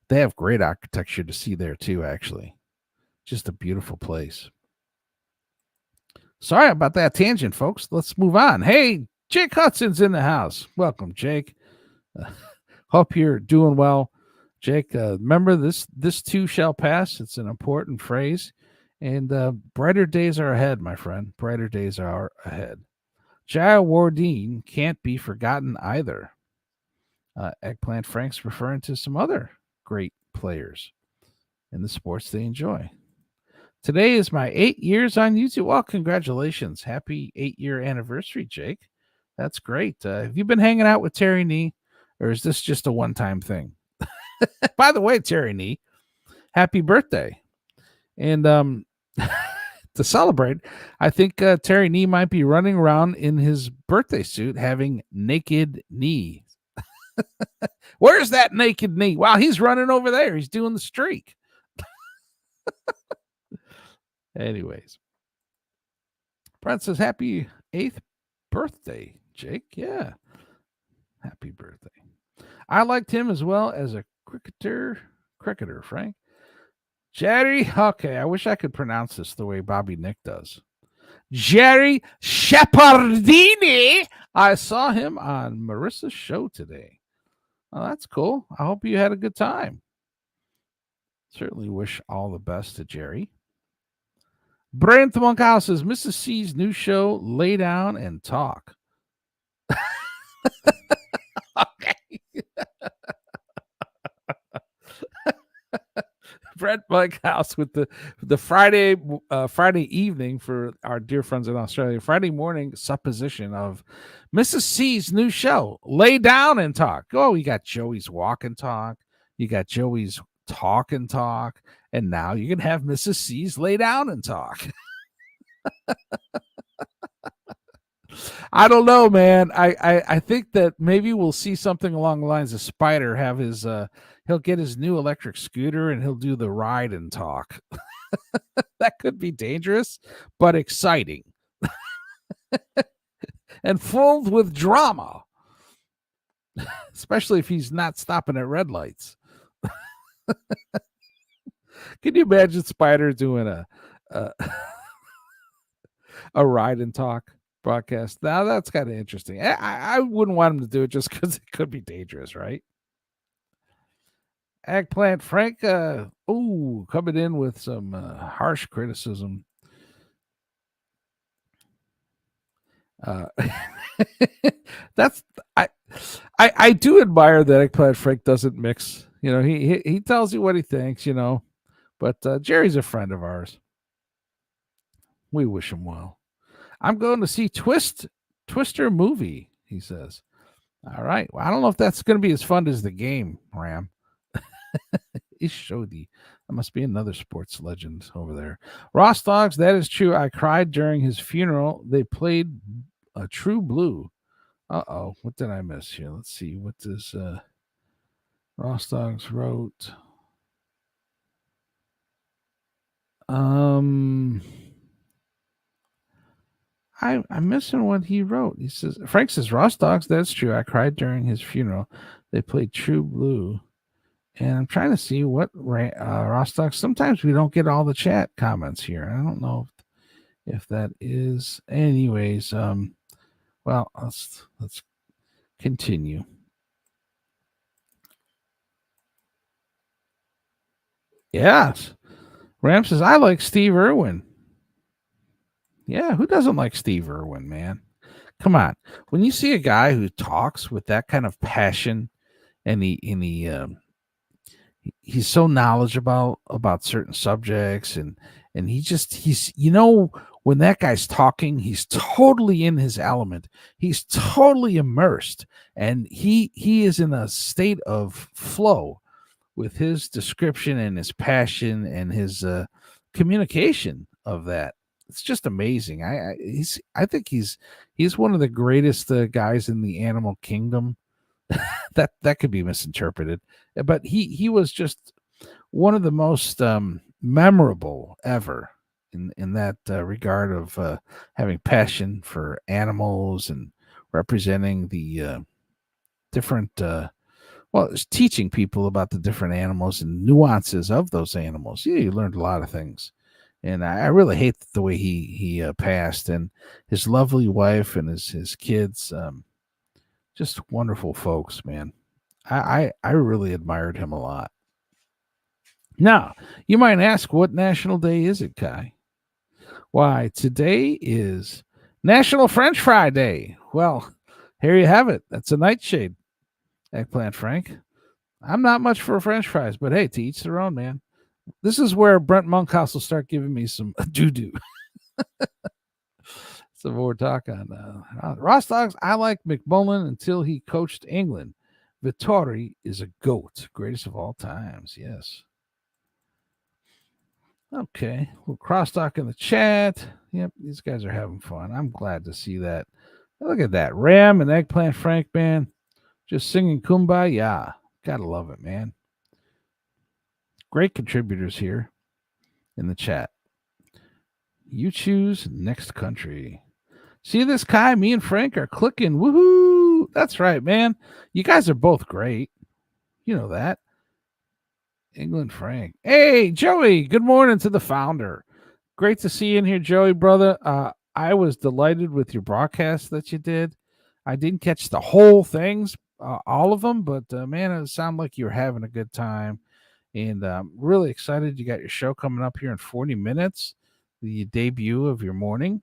they have great architecture to see there too, actually. Just a beautiful place. Sorry about that tangent, folks. Let's move on. Hey, Jake Hudson's in the house. Welcome, Jake. Hope you're doing well. Jake, remember this too shall pass. It's an important phrase. And brighter days are ahead, my friend. Brighter days are ahead. Jaya Wardine can't be forgotten either. Eggplant Frank's referring to some other great players in the sports they enjoy. Today is my 8 years on YouTube. Well, congratulations. Happy 8-year anniversary, Jake. That's great. Have you been hanging out with Terry Nee, or is this just a one-time thing? By the way, Terry Nee, happy birthday. And to celebrate, I think Terry Nee might be running around in his birthday suit having naked knee. Where's that naked knee? Wow, he's running over there. He's doing the streak. Anyways, Brent says, happy 8th birthday, Jake. Yeah, happy birthday. I liked him as well as a cricketer, Frank. Jerry, okay, I wish I could pronounce this the way Bobby Nick does. Jerry Shepardini. I saw him on Marissa's show today. Oh, that's cool. I hope you had a good time. Certainly wish all the best to Jerry. Brent Monkhouse says, Mrs. C's new show, Lay Down and Talk. Okay. Brent Monkhouse with the Friday evening for our dear friends in Australia. Friday morning supposition of Mrs. C's new show, Lay Down and Talk. Oh, you got Joey's Walk and Talk. You got Joey's Talk and Talk. And now you can have Mrs. C's Lay Down and Talk. I don't know, man. I think that maybe we'll see something along the lines of Spider have his he'll get his new electric scooter and he'll do the ride and talk. That could be dangerous, but exciting. And filled with drama. Especially if he's not stopping at red lights. Can you imagine Spider doing a ride and talk broadcast? Now that's kind of interesting. I wouldn't want him to do it just because it could be dangerous, right? Eggplant Frank, coming in with some harsh criticism. That's I do admire that Eggplant Frank doesn't mix. You know, he tells you what he thinks. You know, but Jerry's a friend of ours. We wish him well. I'm going to see Twister movie, he says. All right. Well, I don't know if that's going to be as fun as the game, Ram. Ishodi. That must be another sports legend over there. Ross Dogs, that is true. I cried during his funeral. They played a True Blue. Uh-oh. What did I miss here? Let's see. What does Ross Dogs wrote? I'm missing what he wrote. He says, Frank says, Ross Dogs, that's true. I cried during his funeral. They played True Blue. And I'm trying to see what Ross Dogs. Sometimes we don't get all the chat comments here. I don't know if that is. Anyways, well, let's continue. Yes. Ram says, I like Steve Irwin. Yeah, who doesn't like Steve Irwin, man? Come on. When you see a guy who talks with that kind of passion and he's so knowledgeable about certain subjects and he's when that guy's talking, he's totally in his element. He's totally immersed and he is in a state of flow with his description and his passion and his communication of that. It's just amazing. I think he's one of the greatest guys in the animal kingdom. that could be misinterpreted, but he was just one of the most memorable ever in that regard of having passion for animals and representing the different it's teaching people about the different animals and nuances of those animals. Yeah, you learned a lot of things. And I really hate the way he passed, and his lovely wife and his kids, just wonderful folks, man. I really admired him a lot. Now, you might ask, what national day is it, Kai? Why, today is National French Fry Day. Well, here you have it. That's a nightshade, Eggplant Frank. I'm not much for French fries, but hey, to each their own, man. This is where Brent Monkhouse will start giving me some doo-doo. Some more talk on Ross Dogs. I like McMullen until he coached England. Vittori is a GOAT. Greatest of all times. Yes. Okay, we'll crosstalk in the chat. Yep, these guys are having fun. I'm glad to see that. Look at that. Ram and Eggplant Frank, man. Just singing Kumbaya. Gotta love it, man. Great contributors here in the chat. You choose next country. See this, Ky? Me and Frank are clicking. Woohoo! That's right, man. You guys are both great. You know that. England Frank. Hey, Joey. Good morning to the founder. Great to see you in here, Joey, brother. I was delighted with your broadcast that you did. I didn't catch the whole things, all of them, but man, it sounded like you were having a good time. And I'm really excited. You got your show coming up here in 40 minutes, the debut of your morning.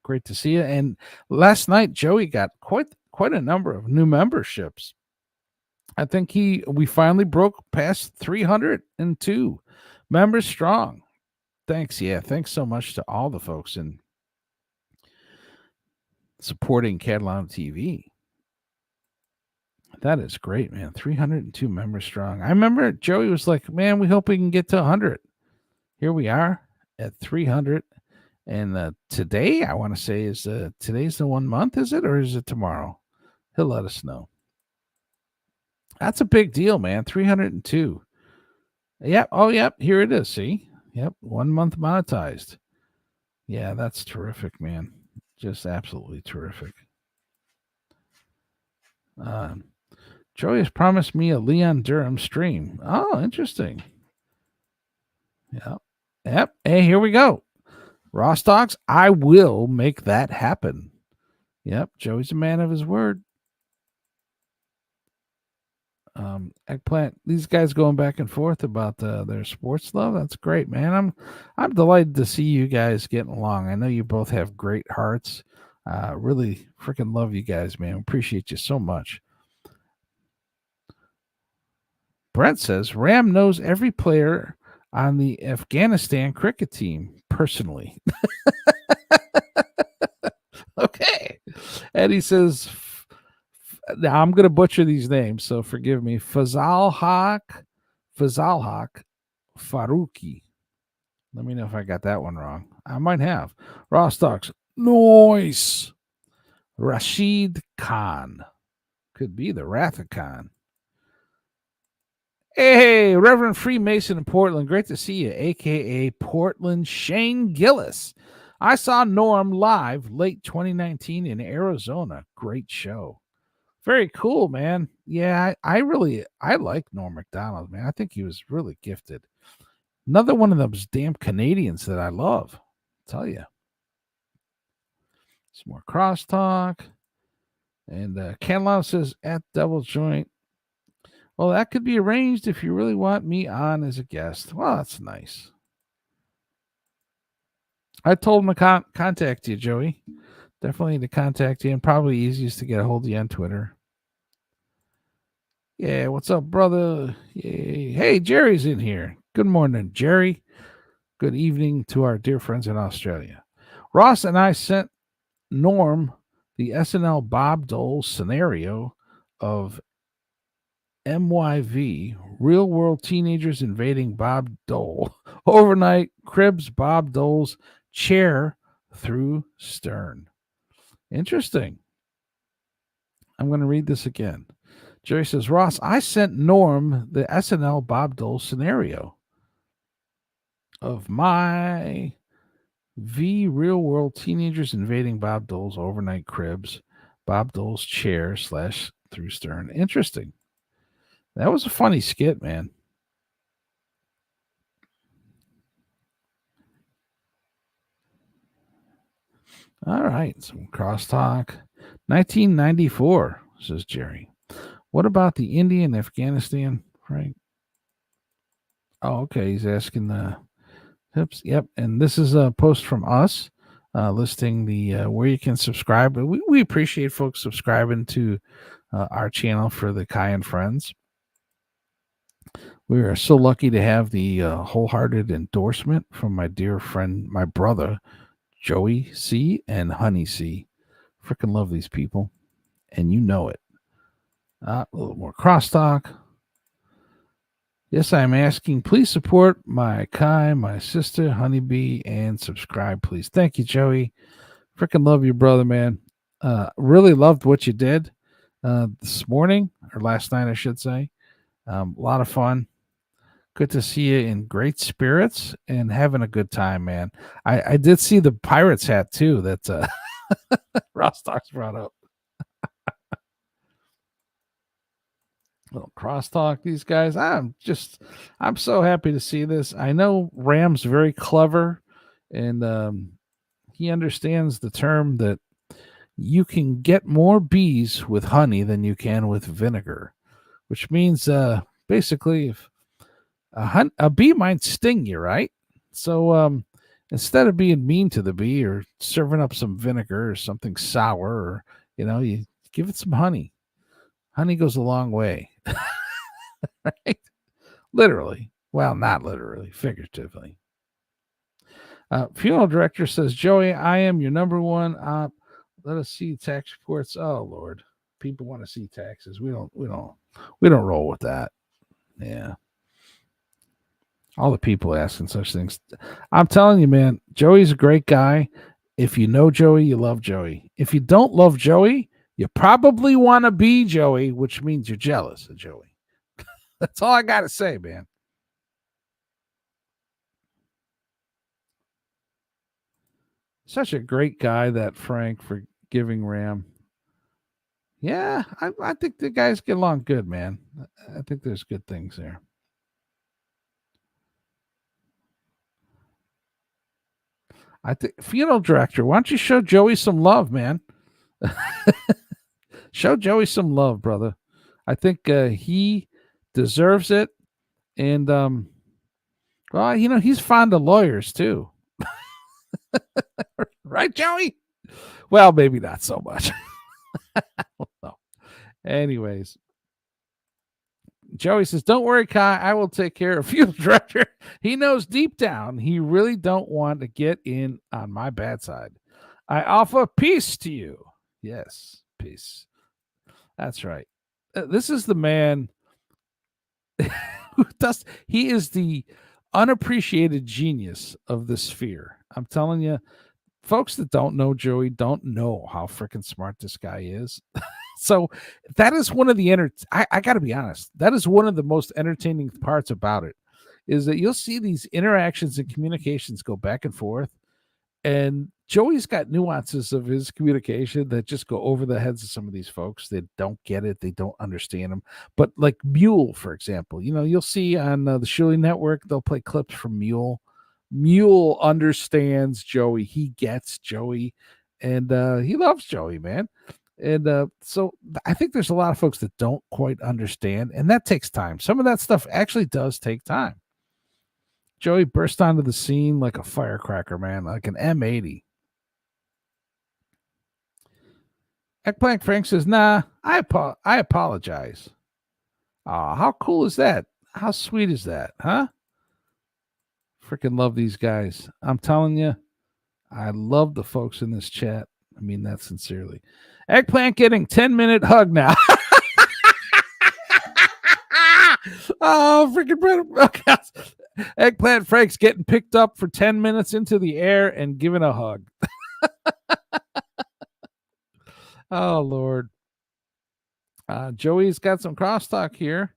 Great to see you. And last night, Joey got quite a number of new memberships. I think we finally broke past 302 members strong. Thanks. Yeah. Thanks so much to all the folks in supporting Catalano TV. That is great, man. 302 members strong. I remember Joey was like, man, we hope we can get to 100. Here we are at 300. And today, I want to say, is today's the 1 month, is it? Or is it tomorrow? He'll let us know. That's a big deal, man. 302. Yep. Oh, yep. Here it is. See? Yep. 1 month monetized. Yeah, that's terrific, man. Just absolutely terrific. Joey has promised me a Leon Durham stream. Oh, interesting. Yep. Yep. Hey, here we go. Rostox, I will make that happen. Yep. Joey's a man of his word. Eggplant, these guys going back and forth about their sports love. That's great, man. I'm delighted to see you guys getting along. I know you both have great hearts. Really freaking love you guys, man. Appreciate you so much. Brent says Ram knows every player on the Afghanistan cricket team personally. Okay. And he says, now I'm going to butcher these names, so forgive me. Fazalhaq Faruqi. Let me know if I got that one wrong. I might have. Rostox. Nice. Rashid Khan. Could be the Wrath of Khan. Hey, Reverend Freemason in Portland. Great to see you, a.k.a. Portland Shane Gillis. I saw Norm live late 2019 in Arizona. Great show. Very cool, man. Yeah, I like Norm Macdonald, man. I think he was really gifted. Another one of those damn Canadians that I love. I'll tell you. Some more crosstalk. And Catalano says, at Double Joint. Well, that could be arranged if you really want me on as a guest. Well, that's nice. I told him to contact you, Joey. Definitely to contact you, and probably easiest to get a hold of you on Twitter. Yeah, what's up, brother? Yay. Hey, Jerry's in here. Good morning, Jerry. Good evening to our dear friends in Australia. Ross and I sent Norm the SNL Bob Dole scenario of MYV, Real World Teenagers Invading Bob Dole. Overnight cribs Bob Dole's chair through stern. Interesting. I'm going to read this again. Jerry says, Ross, I sent Norm the SNL Bob Dole scenario of my V Real World Teenagers Invading Bob Dole's overnight cribs, Bob Dole's chair / through stern. Interesting. That was a funny skit, man. All right, some crosstalk. 1994, says Jerry. What about the India and Afghanistan, Frank? Oh, okay. He's asking the tips. Yep. And this is a post from us listing the where you can subscribe. But we appreciate folks subscribing to our channel for the Ky and Friends. We are so lucky to have the wholehearted endorsement from my dear friend, my brother, Joey C. and Honey C. Freaking love these people. And you know it. A little more crosstalk. Yes, I'm asking. Please support my Ky, my sister, Honeybee, and subscribe, please. Thank you, Joey. Freaking love your brother, man. Really loved what you did this morning, or last night, I should say. A lot of fun. Good to see you in great spirits and having a good time, man. I did see the Pirates hat, too, that Rostock's brought up. Little crosstalk, these guys. I'm so happy to see this. I know Ram's very clever, and he understands the term that you can get more bees with honey than you can with vinegar, which means basically if a bee might sting you, right? So instead of being mean to the bee or serving up some vinegar or something sour, or you give it some honey. Honey goes a long way. Right? Literally. Well, not literally, figuratively. Funeral director says, Joey, I am your number one op. Let us see tax reports. Oh Lord. People want to see taxes. We don't roll with that. Yeah. All the people asking such things. I'm telling you, man, Joey's a great guy. If you know Joey, you love Joey. If you don't love Joey, you probably want to be Joey, which means you're jealous of Joey. That's all I got to say, man. Such a great guy, that Frank, for giving Ram. Yeah, I think the guys get along good, man. I think there's good things there. I think, funeral director, why don't you show Joey some love, man? Show Joey some love, brother. I think he deserves it. And, well, he's fond of lawyers, too. Right, Joey? Well, maybe not so much. I don't know. Anyways, Joey says, don't worry, Ky. I will take care of you, director. He knows deep down he really don't want to get in on my bad side. I offer peace to you. Yes, peace. That's right. This is the man he is the unappreciated genius of the sphere. I'm telling you, folks that don't know Joey don't know how freaking smart this guy is. So that is one of the I got to be honest. That is one of the most entertaining parts about it, is that you'll see these interactions and communications go back and forth. And Joey's got nuances of his communication that just go over the heads of some of these folks that don't get it. They don't understand him. But like Mule, for example, you'll see on the Shirley Network, they'll play clips from Mule. Mule understands Joey. He gets Joey, and he loves Joey, man. And so I think there's a lot of folks that don't quite understand, and that takes time. Some of that stuff actually does take time. Joey burst onto the scene like a firecracker, man, like an M80. Eggplant Frank says, nah, I apologize. How cool is that? How sweet is that, huh? Freaking love these guys. I'm telling you, I love the folks in this chat. I mean that sincerely. Eggplant getting 10-minute hug now. Oh, freaking Brett. Eggplant Frank's getting picked up for 10 minutes into the air and given a hug. Oh, Lord. Joey's got some crosstalk here.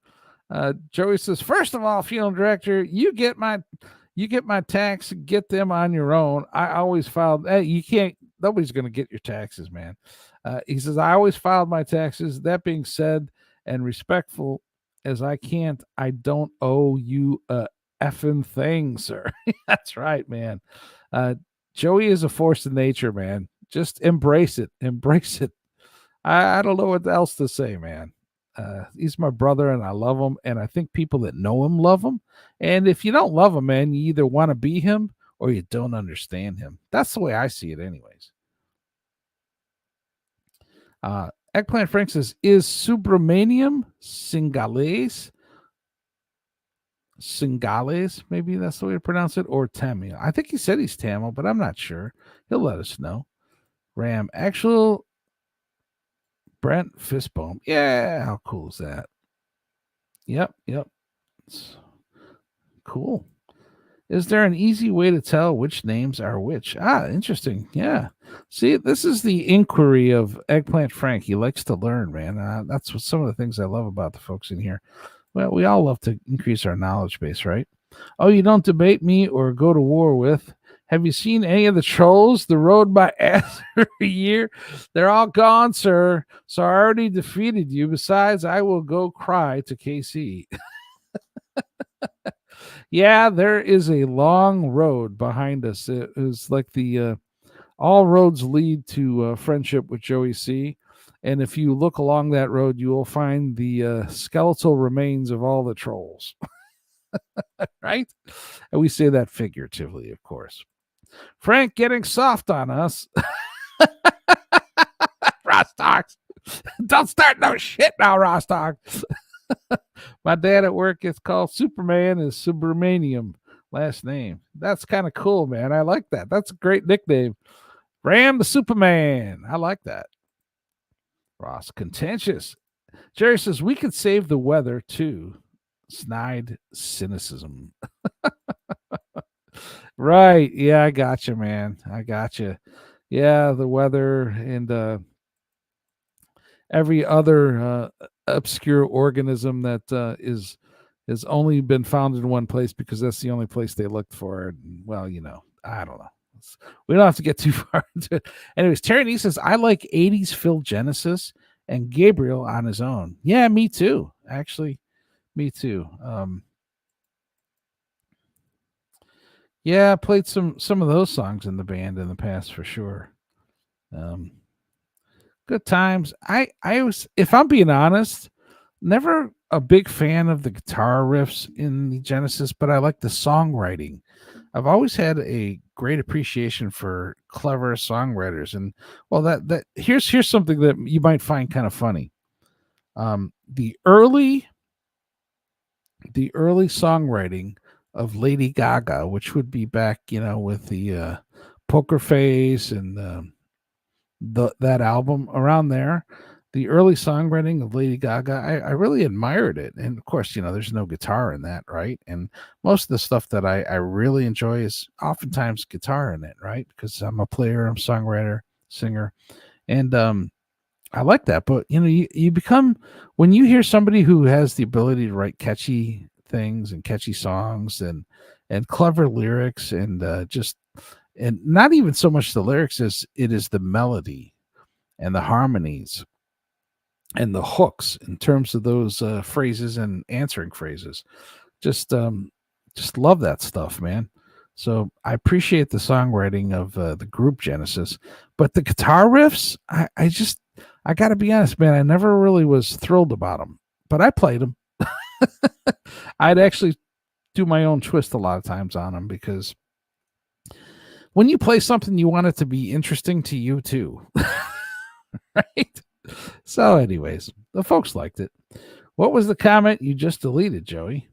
Joey says, first of all, funeral director, you get my tax, get them on your own. I always filed. Hey, you can't. Nobody's going to get your taxes, man. He says, I always filed my taxes. That being said, and respectful as I can't, I don't owe you a effing thing, sir. That's right, man. Joey is a force of nature, man. Just embrace it. Embrace it. I don't know what else to say, man. He's my brother, and I love him. And I think people that know him love him. And if you don't love him, man, you either want to be him or you don't understand him. That's the way I see it, anyways. Eggplant Frank says, is Subramaniam Singales? Singales, maybe that's the way to pronounce it, or Tamil. I think he said he's Tamil, but I'm not sure. He'll let us know. Ram, actual Brent Fistbone. Yeah, how cool is that? Yep. Cool. Is there an easy way to tell which names are which? Ah, interesting. Yeah. See, this is the inquiry of Eggplant Frank. He likes to learn, man. That's what some of the things I love about the folks in here. Well, we all love to increase our knowledge base, right? Oh, you don't debate me or go to war with. Have you seen any of the trolls that rode my ass for a year? They're all gone, sir. So I already defeated you. Besides, I will go cry to KC. Yeah, there is a long road behind us. It is like the all roads lead to friendship with Joey C. And if you look along that road, you will find the skeletal remains of all the trolls. Right? And we say that figuratively, of course. Frank getting soft on us. Rostox. Don't start no shit now, Rostox. My dad at work is called Superman is Subramanium last name. That's kind of cool, man. I like that. That's a great nickname. Ram the Superman. I like that. Ross, contentious. Jerry says we could save the weather too. Snide cynicism. Right. Yeah, I got you, man. I got you. Yeah, the weather and every other obscure organism that has only been found in one place because that's the only place they looked for it. Well, I don't know. We don't have to get too far into it. Anyways, Terry says, I like 80s Phil Genesis and Gabriel on his own. Yeah, me too. Actually, me too. Yeah, I played some of those songs in the band in the past for sure. Good times. I was, if I'm being honest, never a big fan of the guitar riffs in the Genesis, but I like the songwriting. I've always had a great appreciation for clever songwriters, and well, that here's something that you might find kind of funny. The early songwriting of Lady Gaga, which would be back, with the Poker Face and that album around there. The early songwriting of Lady Gaga, I really admired it. And of course, there's no guitar in that, right? And most of the stuff that I really enjoy is oftentimes guitar in it, right? Because I'm a player, I'm a songwriter, singer. And I like that. But, you become, when you hear somebody who has the ability to write catchy things and catchy songs and clever lyrics and and not even so much the lyrics as it is the melody and the harmonies and the hooks in terms of those phrases and answering phrases. Just love that stuff, man. So I appreciate the songwriting of the group Genesis, but the guitar riffs, I got to be honest, man, I never really was thrilled about them, but I played them. I'd actually do my own twist a lot of times on them because when you play something, you want it to be interesting to you too. Right? So anyways, the folks liked it. What was the comment you just deleted, Joey?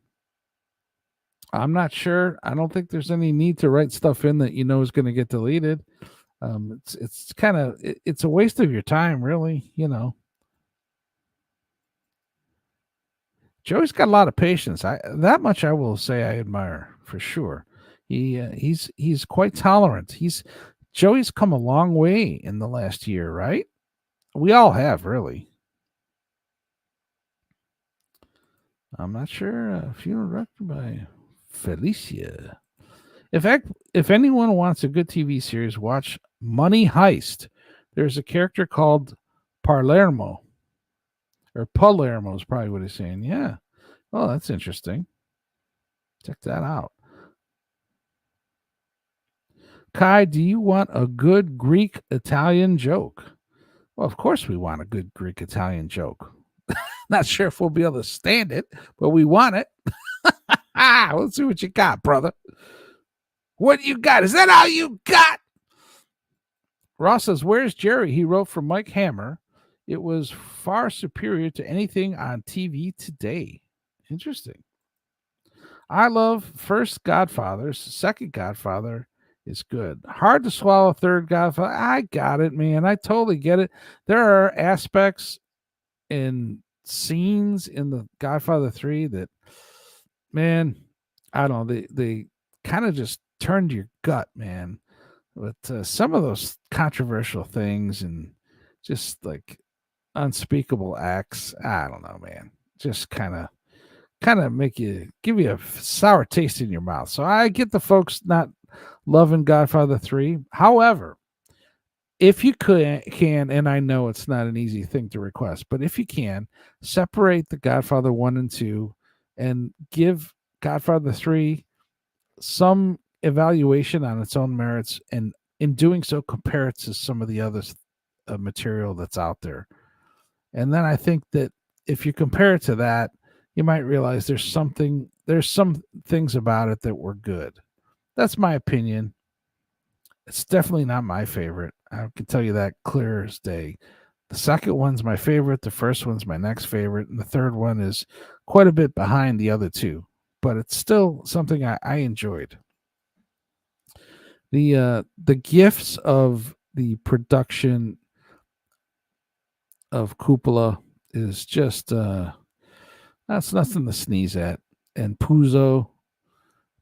I'm not sure. I don't think there's any need to write stuff in that is going to get deleted. It's kind of it's a waste of your time, really. Joey's got a lot of patience. That much I will say I admire for sure. He's quite tolerant. Joey's come a long way in the last year, right? We all have, really. I'm not sure. Funeral directed by Felicia. If anyone wants a good TV series, watch Money Heist. There's a character called Palermo. Or Palermo is probably what he's saying. Yeah. Oh, that's interesting. Check that out. Ky, do you want a good Greek Italian joke? Well, of course we want a good Greek Italian joke. Not sure if we'll be able to stand it, but we want it. Let's see what you got, brother. What you got? Is that all you got? Ross says, where's Jerry? He wrote for Mike Hammer. It was far superior to anything on TV today. Interesting. I love first Godfathers. Second Godfather is good. Hard to swallow third Godfather. I got it, man. I totally get it. There are aspects in scenes in the Godfather 3 that, man, I don't know, they kind of just turned your gut, man. With some of those controversial things and just like unspeakable acts. I don't know, man. Just kind of make you give you a sour taste in your mouth. So I get the folks not loving Godfather 3. However, if you can, and I know it's not an easy thing to request, but if you can, separate the Godfather 1 and 2 and give Godfather 3 some evaluation on its own merits, and in doing so, compare it to some of the other material that's out there. And then I think that if you compare it to that, you might realize there's some things about it that were good. That's my opinion. It's definitely not my favorite. I can tell you that clear as day. The second one's my favorite. The first one's my next favorite. And the third one is quite a bit behind the other two. But it's still something I enjoyed. The gifts of the production of Cupola is just that's nothing to sneeze at. And Puzo,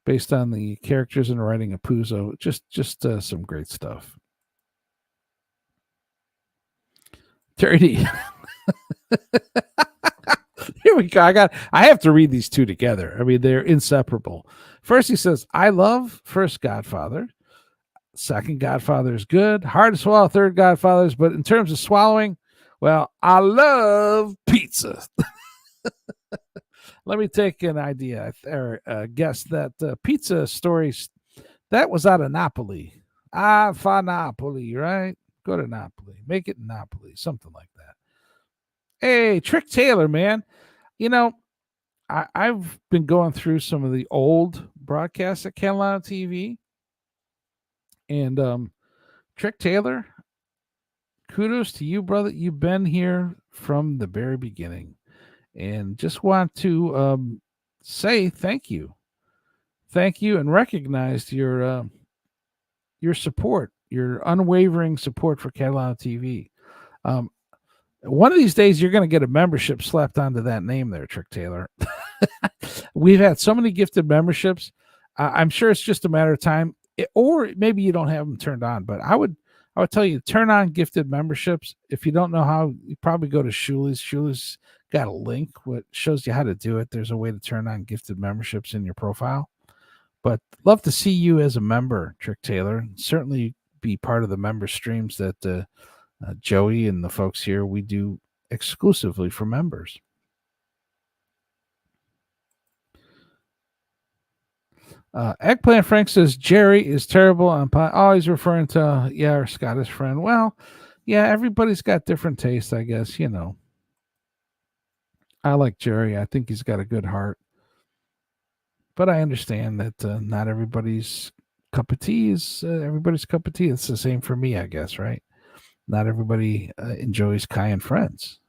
based on the characters and writing of Puzo, just some great stuff. Terry D. Here we go. I have to read these two together. I mean, they're inseparable. First, he says, I love first Godfather. Second Godfather is good. Hard to swallow third Godfathers, but in terms of swallowing, well, I love pizza. Let me take an idea or guess that pizza story that was out of Napoli. Fa Napoli, right? Go to Napoli. Make it Napoli, something like that. Hey, Trick Taylor, man. You know, I've been going through some of the old broadcasts at Catalano TV. And Trick Taylor, kudos to you, brother. You've been here from the very beginning. And just want to say thank you. Thank you, and recognize your support, your unwavering support for Catalano TV. One of these days, you're going to get a membership slapped onto that name there, Trick Taylor. We've had so many gifted memberships. I'm sure it's just a matter of time, or maybe you don't have them turned on. But I would tell you, turn on gifted memberships. If you don't know how, you probably go to Shuli's. Shuli's got a link what shows you how to do it. There's a way to turn on gifted memberships in your profile. But love to see you as a member, Trick Taylor. Certainly be part of the member streams that Joey and the folks here, we do exclusively for members. Eggplant Frank says Jerry is terrible on pie. Oh, he's referring to our Scottish friend. Well, yeah, everybody's got different tastes, I guess. You know, I like Jerry. I think he's got a good heart, but I understand that not everybody's cup of tea is everybody's cup of tea. It's the same for me, I guess, right? Not everybody enjoys Ky and Friends.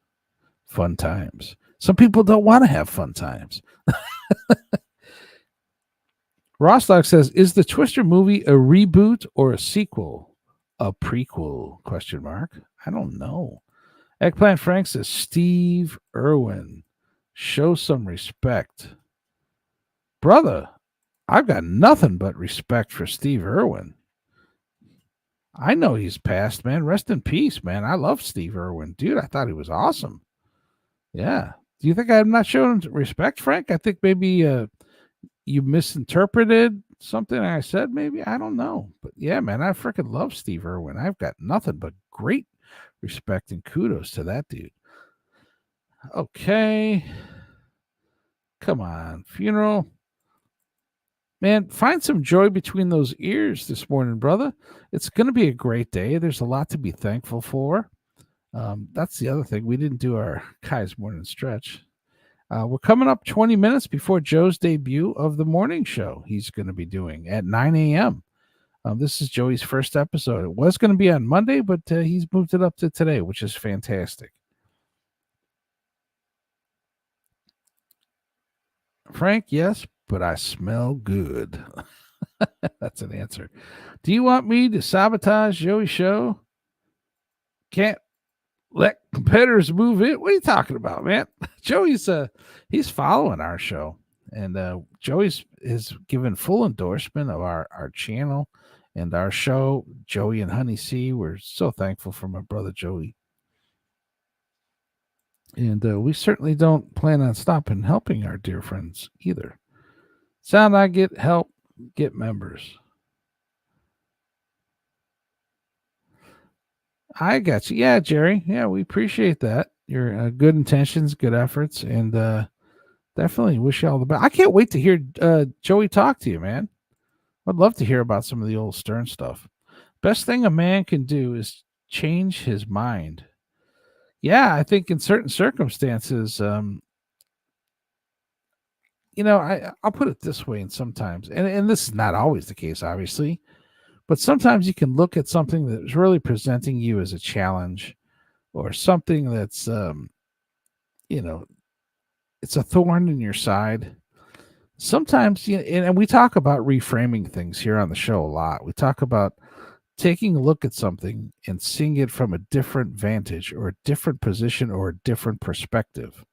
Fun times. Some people don't want to have fun times. Rostock says, is the Twister movie a reboot or a sequel? A prequel, ? I don't know. Eggplant Frank says, Steve Irwin. Show some respect. Brother, I've got nothing but respect for Steve Irwin. I know he's passed, man. Rest in peace, man. I love Steve Irwin. Dude, I thought he was awesome. Yeah. Do you think I'm not showing respect, Frank? I think maybe you misinterpreted something I said, maybe. I don't know. But yeah, man, I freaking love Steve Irwin. I've got nothing but great respect and kudos to that dude. Okay. Come on. Funeral. Man, find some joy between those ears this morning, brother. It's going to be a great day. There's a lot to be thankful for. That's the other thing. We didn't do our Ky's morning stretch. We're coming up 20 minutes before Joe's debut of the morning show he's going to be doing at 9 a.m. This is Joey's first episode. It was going to be on Monday, but he's moved it up to today, which is fantastic. Frank, yes, but I smell good. That's an answer. Do you want me to sabotage Joey's show? Can't let competitors move in. What are you talking about, man? Joey's he's following our show. And Joey's has given full endorsement of our channel and our show, Joey and Honey C. We're so thankful for my brother Joey. And we certainly don't plan on stopping helping our dear friends either. Sound I get help, get members. I got you. Yeah, Jerry. Yeah, we appreciate that. Your good intentions, good efforts, and definitely wish you all the best. I can't wait to hear Joey talk to you, man. I'd love to hear about some of the old Stern stuff. Best thing a man can do is change his mind. Yeah, I think in certain circumstances, I'll put it this way, and sometimes, and this is not always the case, obviously, but sometimes you can look at something that's really presenting you as a challenge or something that's, it's a thorn in your side. Sometimes, and we talk about reframing things here on the show a lot. We talk about taking a look at something and seeing it from a different vantage or a different position or a different perspective.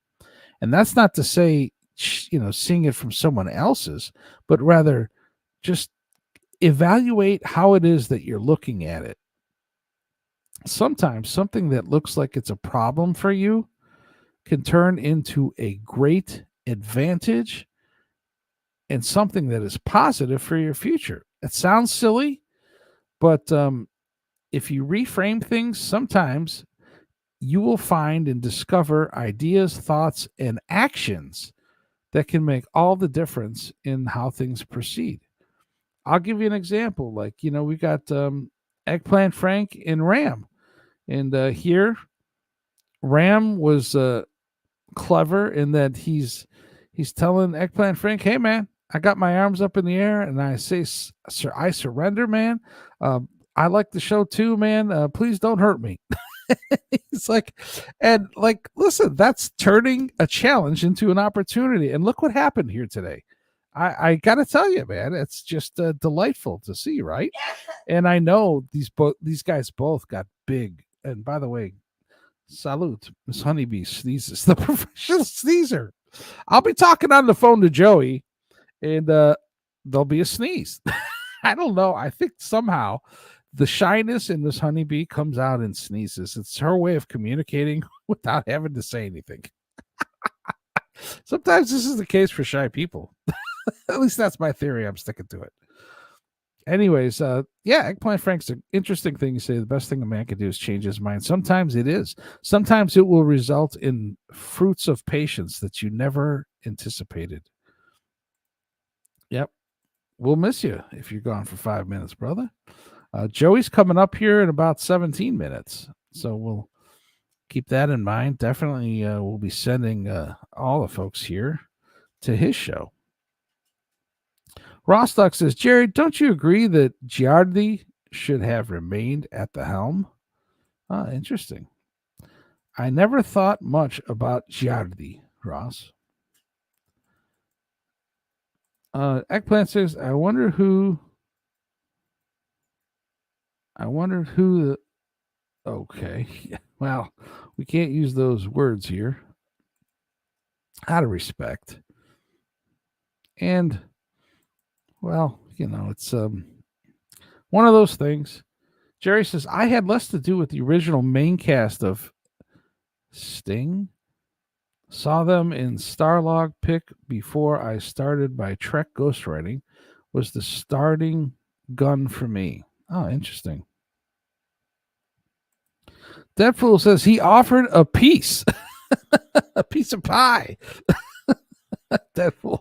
And that's not to say, seeing it from someone else's, but rather just evaluate how it is that you're looking at it. Sometimes something that looks like it's a problem for you can turn into a great advantage and something that is positive for your future. It sounds silly, but if you reframe things, sometimes you will find and discover ideas, thoughts, and actions that can make all the difference in how things proceed. I'll give you an example. Like, we got Eggplant Frank and Ram. And here, Ram was clever in that he's telling Eggplant Frank, "Hey, man, I got my arms up in the air and I say, sir, I surrender, man. I like the show too, man. Please don't hurt me." It's like, and like, listen, that's turning a challenge into an opportunity. And look what happened here today. I got to tell you, man, it's just delightful to see, right? And I know these guys both got big. And by the way, salute, Miss Honeybee sneezes, the professional sneezer. I'll be talking on the phone to Joey, and there'll be a sneeze. I don't know. I think somehow the shyness in Miss Honeybee comes out and sneezes. It's her way of communicating without having to say anything. Sometimes this is the case for shy people. At least that's my theory. I'm sticking to it. Anyways, Eggplant Frank's an interesting thing. You say the best thing a man can do is change his mind. Sometimes it is. Sometimes it will result in fruits of patience that you never anticipated. Yep. We'll miss you if you're gone for 5 minutes, brother. Joey's coming up here in about 17 minutes. So we'll keep that in mind. Definitely we'll be sending all the folks here to his show. Rostock says, "Jerry, don't you agree that Giardi should have remained at the helm?" Interesting. I never thought much about Giardi, Ross. Eggplant says, I wonder who the... Okay. Well, we can't use those words here. Out of respect. And, well, it's one of those things. Jerry says, I had less to do with the original main cast of Sting. Saw them in Starlog pick before I started my Trek ghostwriting. Was the starting gun for me. Oh, interesting. Deadpool says he offered a piece. A piece of pie. Deadpool.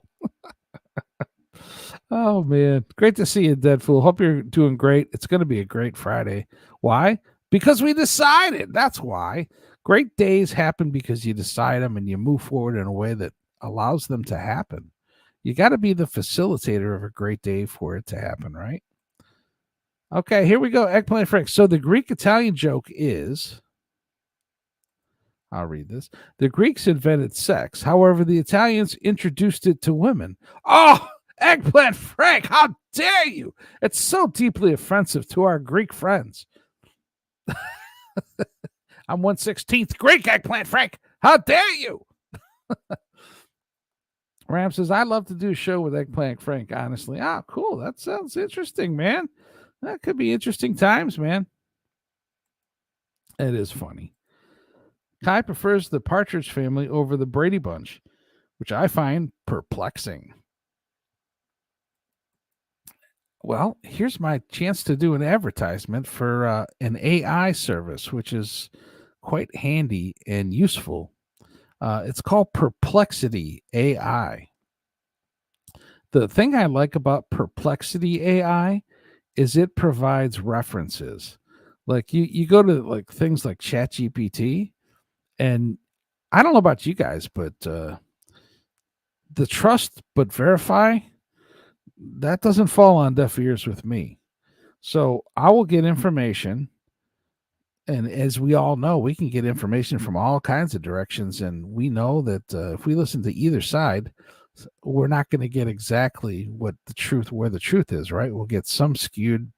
Oh, man. Great to see you, Deadpool. Hope you're doing great. It's going to be a great Friday. Why? Because we decided. That's why. Great days happen because you decide them and you move forward in a way that allows them to happen. You got to be the facilitator of a great day for it to happen, right? Okay, here we go. Eggplant Frank. So the Greek-Italian joke is... I'll read this. The Greeks invented sex. However, the Italians introduced it to women. Oh, Eggplant Frank, how dare you? It's so deeply offensive to our Greek friends. I'm 1/16th Greek, Eggplant Frank. How dare you? Ram says, I'd love to do a show with Eggplant Frank, honestly. Ah, cool. That sounds interesting, man. That could be interesting times, man. It is funny. Ky prefers the Partridge Family over the Brady Bunch, which I find perplexing. Well, here's my chance to do an advertisement for an AI service, which is quite handy and useful. It's called Perplexity AI. The thing I like about Perplexity AI is it provides references. Like you go to like things like ChatGPT, and I don't know about you guys, but the trust but verify, that doesn't fall on deaf ears with me. So I will get information, and as we all know, we can get information from all kinds of directions, and we know that if we listen to either side, we're not going to get exactly where the truth is, right? We'll get some skewed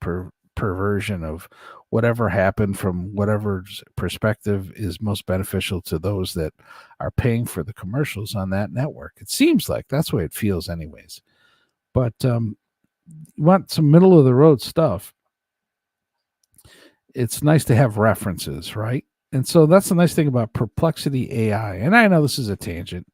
perversion of whatever happened from whatever perspective is most beneficial to those that are paying for the commercials on that network. It seems like that's the way it feels anyways. But you want some middle of the road stuff. It's nice to have references, right? And so that's the nice thing about Perplexity AI. And I know this is a tangent,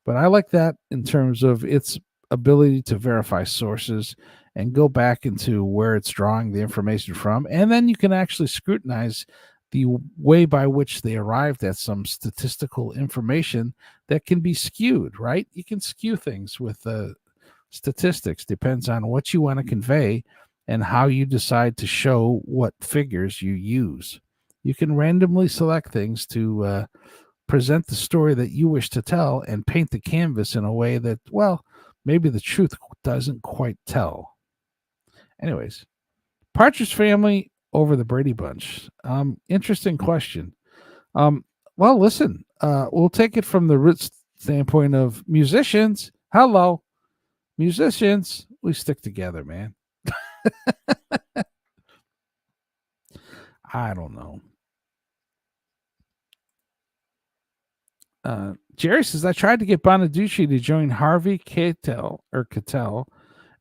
but I like that in terms of its ability to verify sources and go back into where it's drawing the information from. And then you can actually scrutinize the way by which they arrived at some statistical information that can be skewed, right? You can skew things with statistics. Depends on what you want to convey and how you decide to show what figures you use. You can randomly select things to present the story that you wish to tell and paint the canvas in a way that, well, maybe the truth doesn't quite tell. Anyways, Partridge Family over the Brady Bunch. Interesting question. Well, listen, we'll take it from the root standpoint of musicians. Hello, musicians. We stick together, man. I don't know. Jerry says, I tried to get Bonaducci to join Harvey Keitel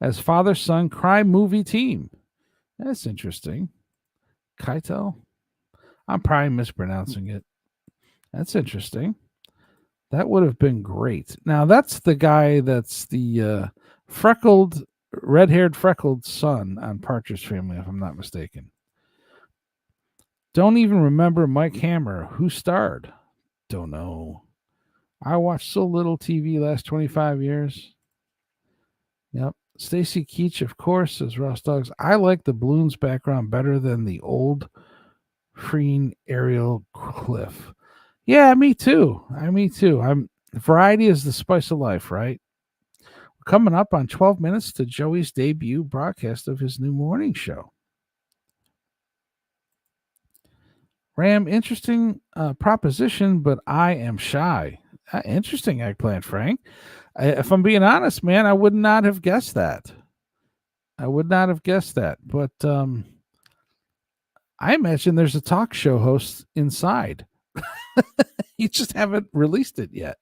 as father-son crime movie team. That's interesting. Keitel? I'm probably mispronouncing it. That's interesting. That would have been great. Now, that's the guy that's the red-haired freckled son on Partridge Family, if I'm not mistaken. Don't even remember Mike Hammer. Who starred? Don't know. I watched so little TV last 25 years. Yep. Stacy Keach, of course, as Ross Dogs. I like the balloons background better than the old Freen aerial cliff. Yeah, me too. Variety is the spice of life, right? We're coming up on 12 minutes to Joey's debut broadcast of his new morning show. Ram, interesting proposition, but I am shy. Interesting, Eggplant Frank. If I'm being honest, man, I would not have guessed that. But I imagine there's a talk show host inside. You just haven't released it yet.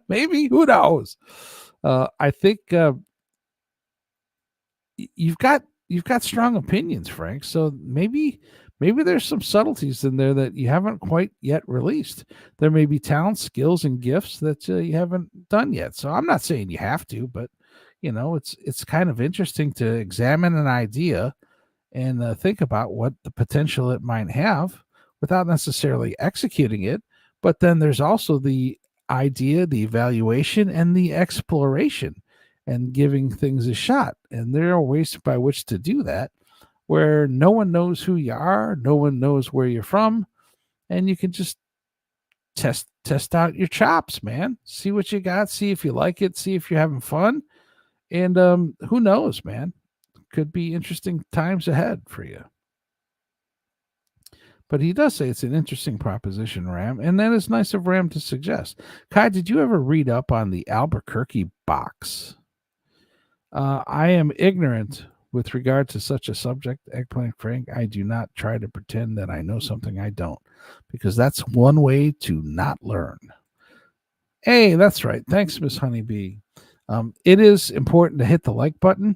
Maybe, who knows? I think you've got strong opinions, Frank. So maybe there's some subtleties in there that you haven't quite yet released. There may be talents, skills, and gifts that you haven't done yet. So I'm not saying you have to, but it's kind of interesting to examine an idea and think about what the potential it might have without necessarily executing it. But then there's also the idea, the evaluation, and the exploration, and giving things a shot. And there are ways by which to do that, where no one knows who you are, no one knows where you're from, and you can just test out your chops, man. See what you got, see if you like it, see if you're having fun, and who knows, man? Could be interesting times ahead for you. But he does say it's an interesting proposition, Ram, and that is nice of Ram to suggest. Ky, did you ever read up on the Albuquerque box? I am ignorant with regard to such a subject, Eggplant Frank. I do not try to pretend that I know something I don't, because that's one way to not learn. Hey, that's right. Thanks, Miss Honeybee. It is important to hit the like button.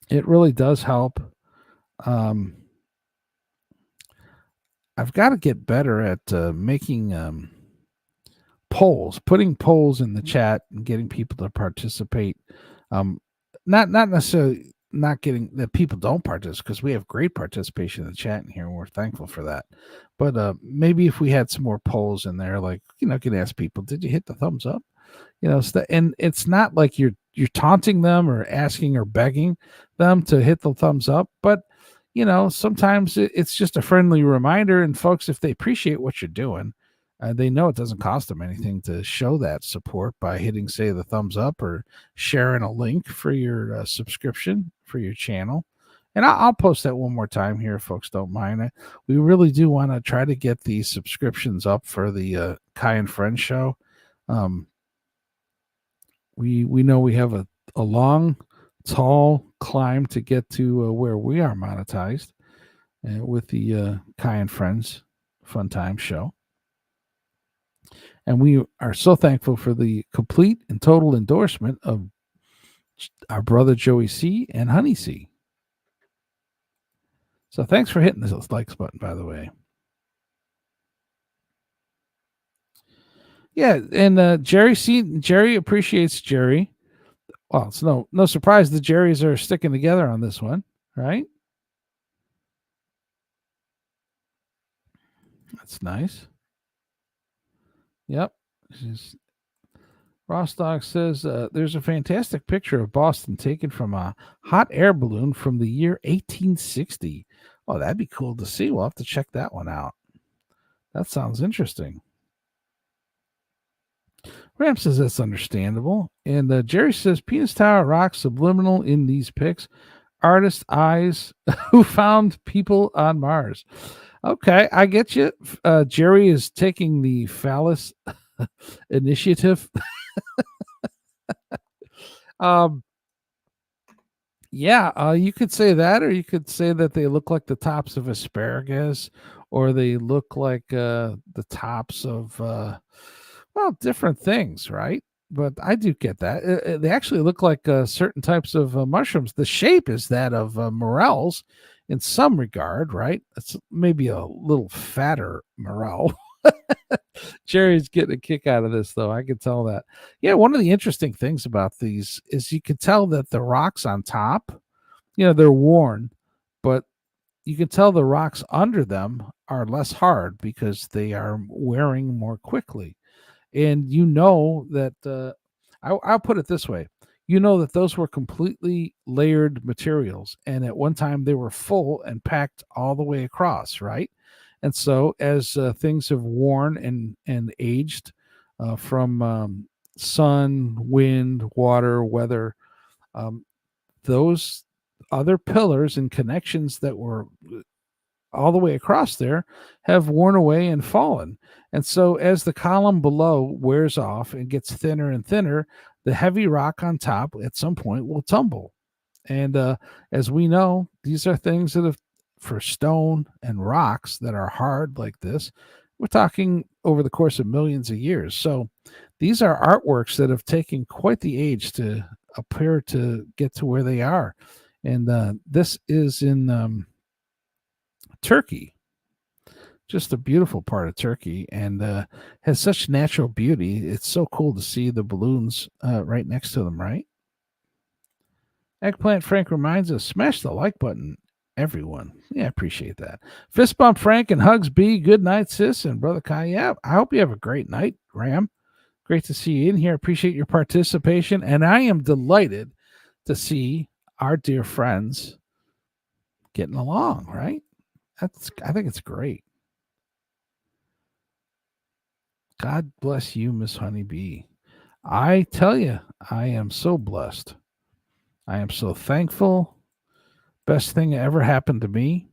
It really does help. Um, I've got to get better at making polls, putting polls in the chat and getting people to participate. Um, not necessarily not getting that people don't participate, because we have great participation in the chat in here, and we're thankful for that. But maybe if we had some more polls in there, like, can ask people, did you hit the thumbs up? And it's not like you're taunting them or asking or begging them to hit the thumbs up, but sometimes it's just a friendly reminder. And folks, if they appreciate what you're doing, they know it doesn't cost them anything to show that support by hitting, say, the thumbs up or sharing a link for your subscription for your channel. And I'll post that one more time here, if folks don't mind. We really do want to try to get the subscriptions up for the Ky and Friends show. We know we have a long, tall climb to get to where we are monetized with the Ky and Friends Fun Time show. And we are so thankful for the complete and total endorsement of our brother Joey C. and Honey C. So thanks for hitting this likes button, by the way. Yeah, and Jerry appreciates Jerry. Well, it's no surprise the Jerrys are sticking together on this one, right? That's nice. Yep. Rostock says there's a fantastic picture of Boston taken from a hot air balloon from the year 1860. Oh, that'd be cool to see. We'll have to check that one out. That sounds interesting. Ram says that's understandable. And Jerry says Penis Tower rocks subliminal in these pics. Artist eyes who found people on Mars. Okay, I get you. Jerry is taking the phallus initiative. You could say that, or you could say that they look like the tops of asparagus, or they look like the tops of different things, right? But I do get that. They actually look like certain types of mushrooms. The shape is that of morels in some regard, right? It's maybe a little fatter morel. Jerry's getting a kick out of this, though. I can tell that. Yeah, one of the interesting things about these is you can tell that the rocks on top, they're worn, but you can tell the rocks under them are less hard because they are wearing more quickly. And that I'll put it this way. That those were completely layered materials, and at one time they were full and packed all the way across, right? And so as things have worn and aged from sun, wind, water, weather, those other pillars and connections that were all the way across there have worn away and fallen. And so as the column below wears off and gets thinner and thinner, the heavy rock on top at some point will tumble. And as we know, these are things that have, for stone and rocks that are hard like this, we're talking over the course of millions of years. So these are artworks that have taken quite the age to appear to get to where they are. And this is in Turkey, just a beautiful part of Turkey, and has such natural beauty. It's so cool to see the balloons right next to them, right? Eggplant Frank reminds us, smash the like button, everyone. Yeah, I appreciate that. Fist bump Frank and hugs B. Good night, sis. And Brother Ky, yeah, I hope you have a great night, Ram. Great to see you in here. Appreciate your participation. And I am delighted to see our dear friends getting along, right? I think it's great. God bless you, Miss Honeybee. I tell you, I am so blessed. I am so thankful. Best thing that ever happened to me.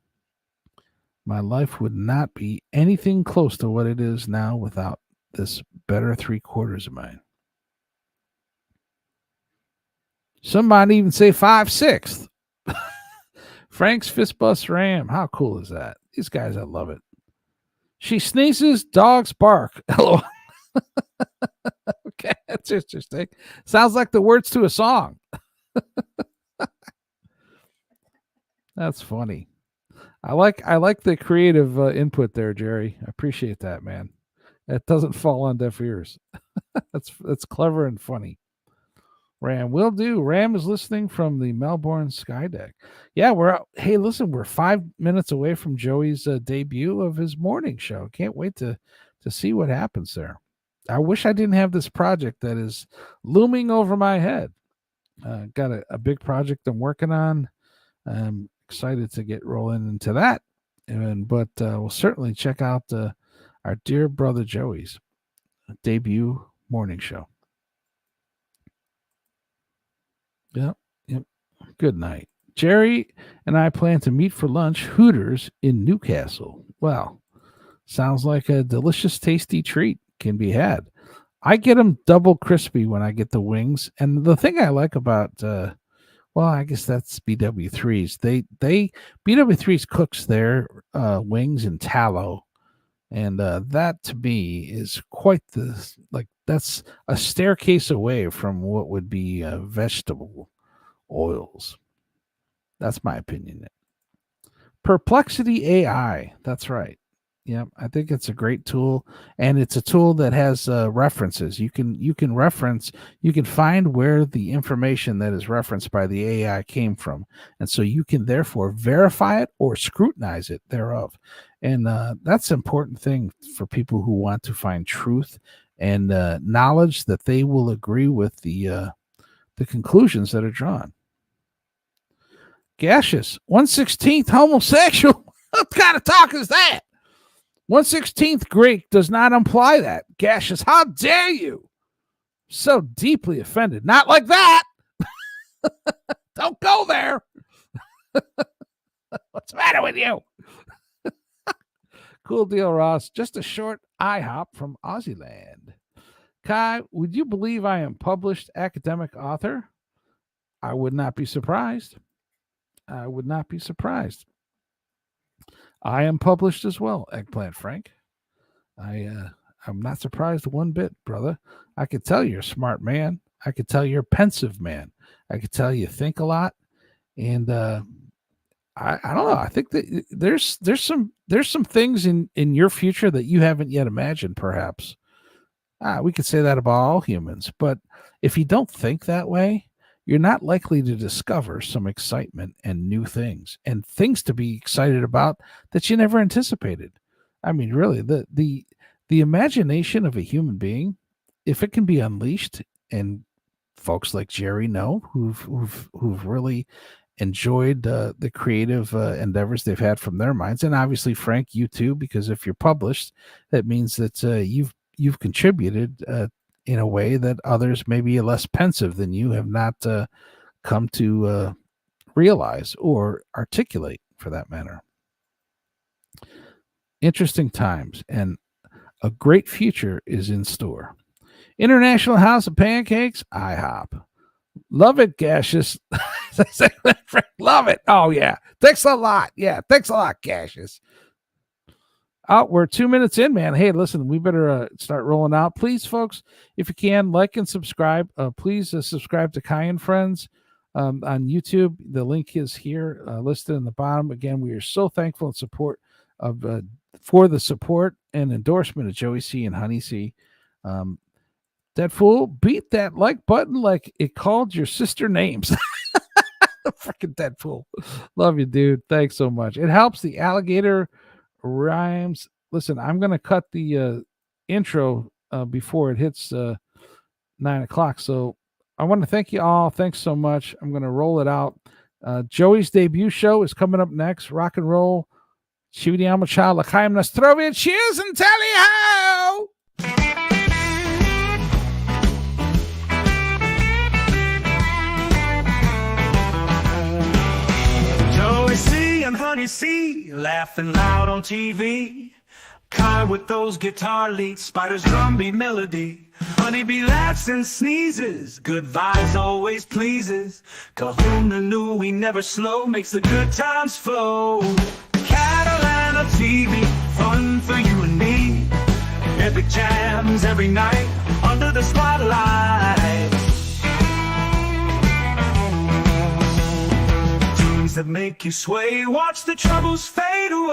My life would not be anything close to what it is now without this better 3/4 of mine. Some might even say 5/6. Frank's Fist Bus Ram. How cool is that? These guys, I love it. She sneezes, dogs bark. Hello. That's interesting. Sounds like the words to a song. That's funny. I like the creative input there, Jerry. I appreciate that, man. That doesn't fall on deaf ears. That's clever and funny. Ram will do. Ram is listening from the Melbourne Skydeck. Yeah, hey, listen, we're 5 minutes away from Joey's debut of his morning show. Can't wait to see what happens there. I wish I didn't have this project that is looming over my head. Got a big project I'm working on. I'm excited to get rolling into that. But we'll certainly check out our dear brother Joey's debut morning show. Yep. Good night. Jerry and I plan to meet for lunch Hooters in Newcastle. Well, sounds like a delicious, tasty treat can be had. I get them double crispy when I get the wings. And the thing I like about, well, I guess that's BW3's. BW3's cooks their wings in tallow. And that to me is quite that's a staircase away from what would be vegetable oils. That's my opinion. Perplexity AI. That's right. Yeah, I think it's a great tool, and it's a tool that has references. You can reference, you can find where the information that is referenced by the AI came from, and so you can therefore verify it or scrutinize it thereof. And that's an important thing for people who want to find truth and knowledge that they will agree with the conclusions that are drawn. Gaseous, 1/16th homosexual. What kind of talk is that? 1/16th Greek does not imply that. Gaseous, how dare you? So deeply offended. Not like that. Don't go there. What's the matter with you? Cool deal, Ross. Just a short IHOP from Aussieland. Ky, would you believe I am published academic author? I would not be surprised. I would not be surprised. I am published as well, Eggplant Frank. I'm not surprised one bit, brother. I could tell you're a smart man. I could tell you're a pensive man. I could tell you think a lot. And I don't know. I think that there's some things in your future that you haven't yet imagined, perhaps. We could say that about all humans. But if you don't think that way, you're not likely to discover some excitement and new things and things to be excited about that you never anticipated. I mean, really, the imagination of a human being, if it can be unleashed, and folks like Jerry know who've really enjoyed the creative endeavors they've had from their minds, and obviously Frank, you too, because if you're published, that means that you've contributed in a way that others maybe less pensive than you have not come to realize or articulate, for that matter. Interesting times, and a great future is in store. International House of Pancakes, IHOP. Love it, Gaseous. Love it. Oh, yeah. Thanks a lot. Yeah, thanks a lot, Gaseous. Oh, we're 2 minutes in, man. Hey, listen, we better start rolling out. Please, folks, if you can, like and subscribe. Please subscribe to Ky and Friends on YouTube. The link is here listed in the bottom. Again, we are so thankful and support for the support and endorsement of Joey C. and Honey C. That fool, beat that like button like it called your sister names. Freaking dead fool. Love you, dude. Thanks so much. It helps the alligator rhymes. Listen, I'm going to cut the intro before it hits 9 o'clock. So I want to thank you all. Thanks so much. I'm going to roll it out. Joey's debut show is coming up next. Rock and roll. Ci vediamo, ciao, l'chaim nastrovia. Cheers and tally ho! Joey C and Honey C laughing loud on TV. Ky with those guitar leads, Spider's drum beat melody. Honeybee laughs and sneezes, good vibes always pleases. Kahuna knew we never slow, makes the good times flow. Catalano TV, fun for you and me. Epic jams every night, under the spotlight. that make you sway. Watch the troubles fade away.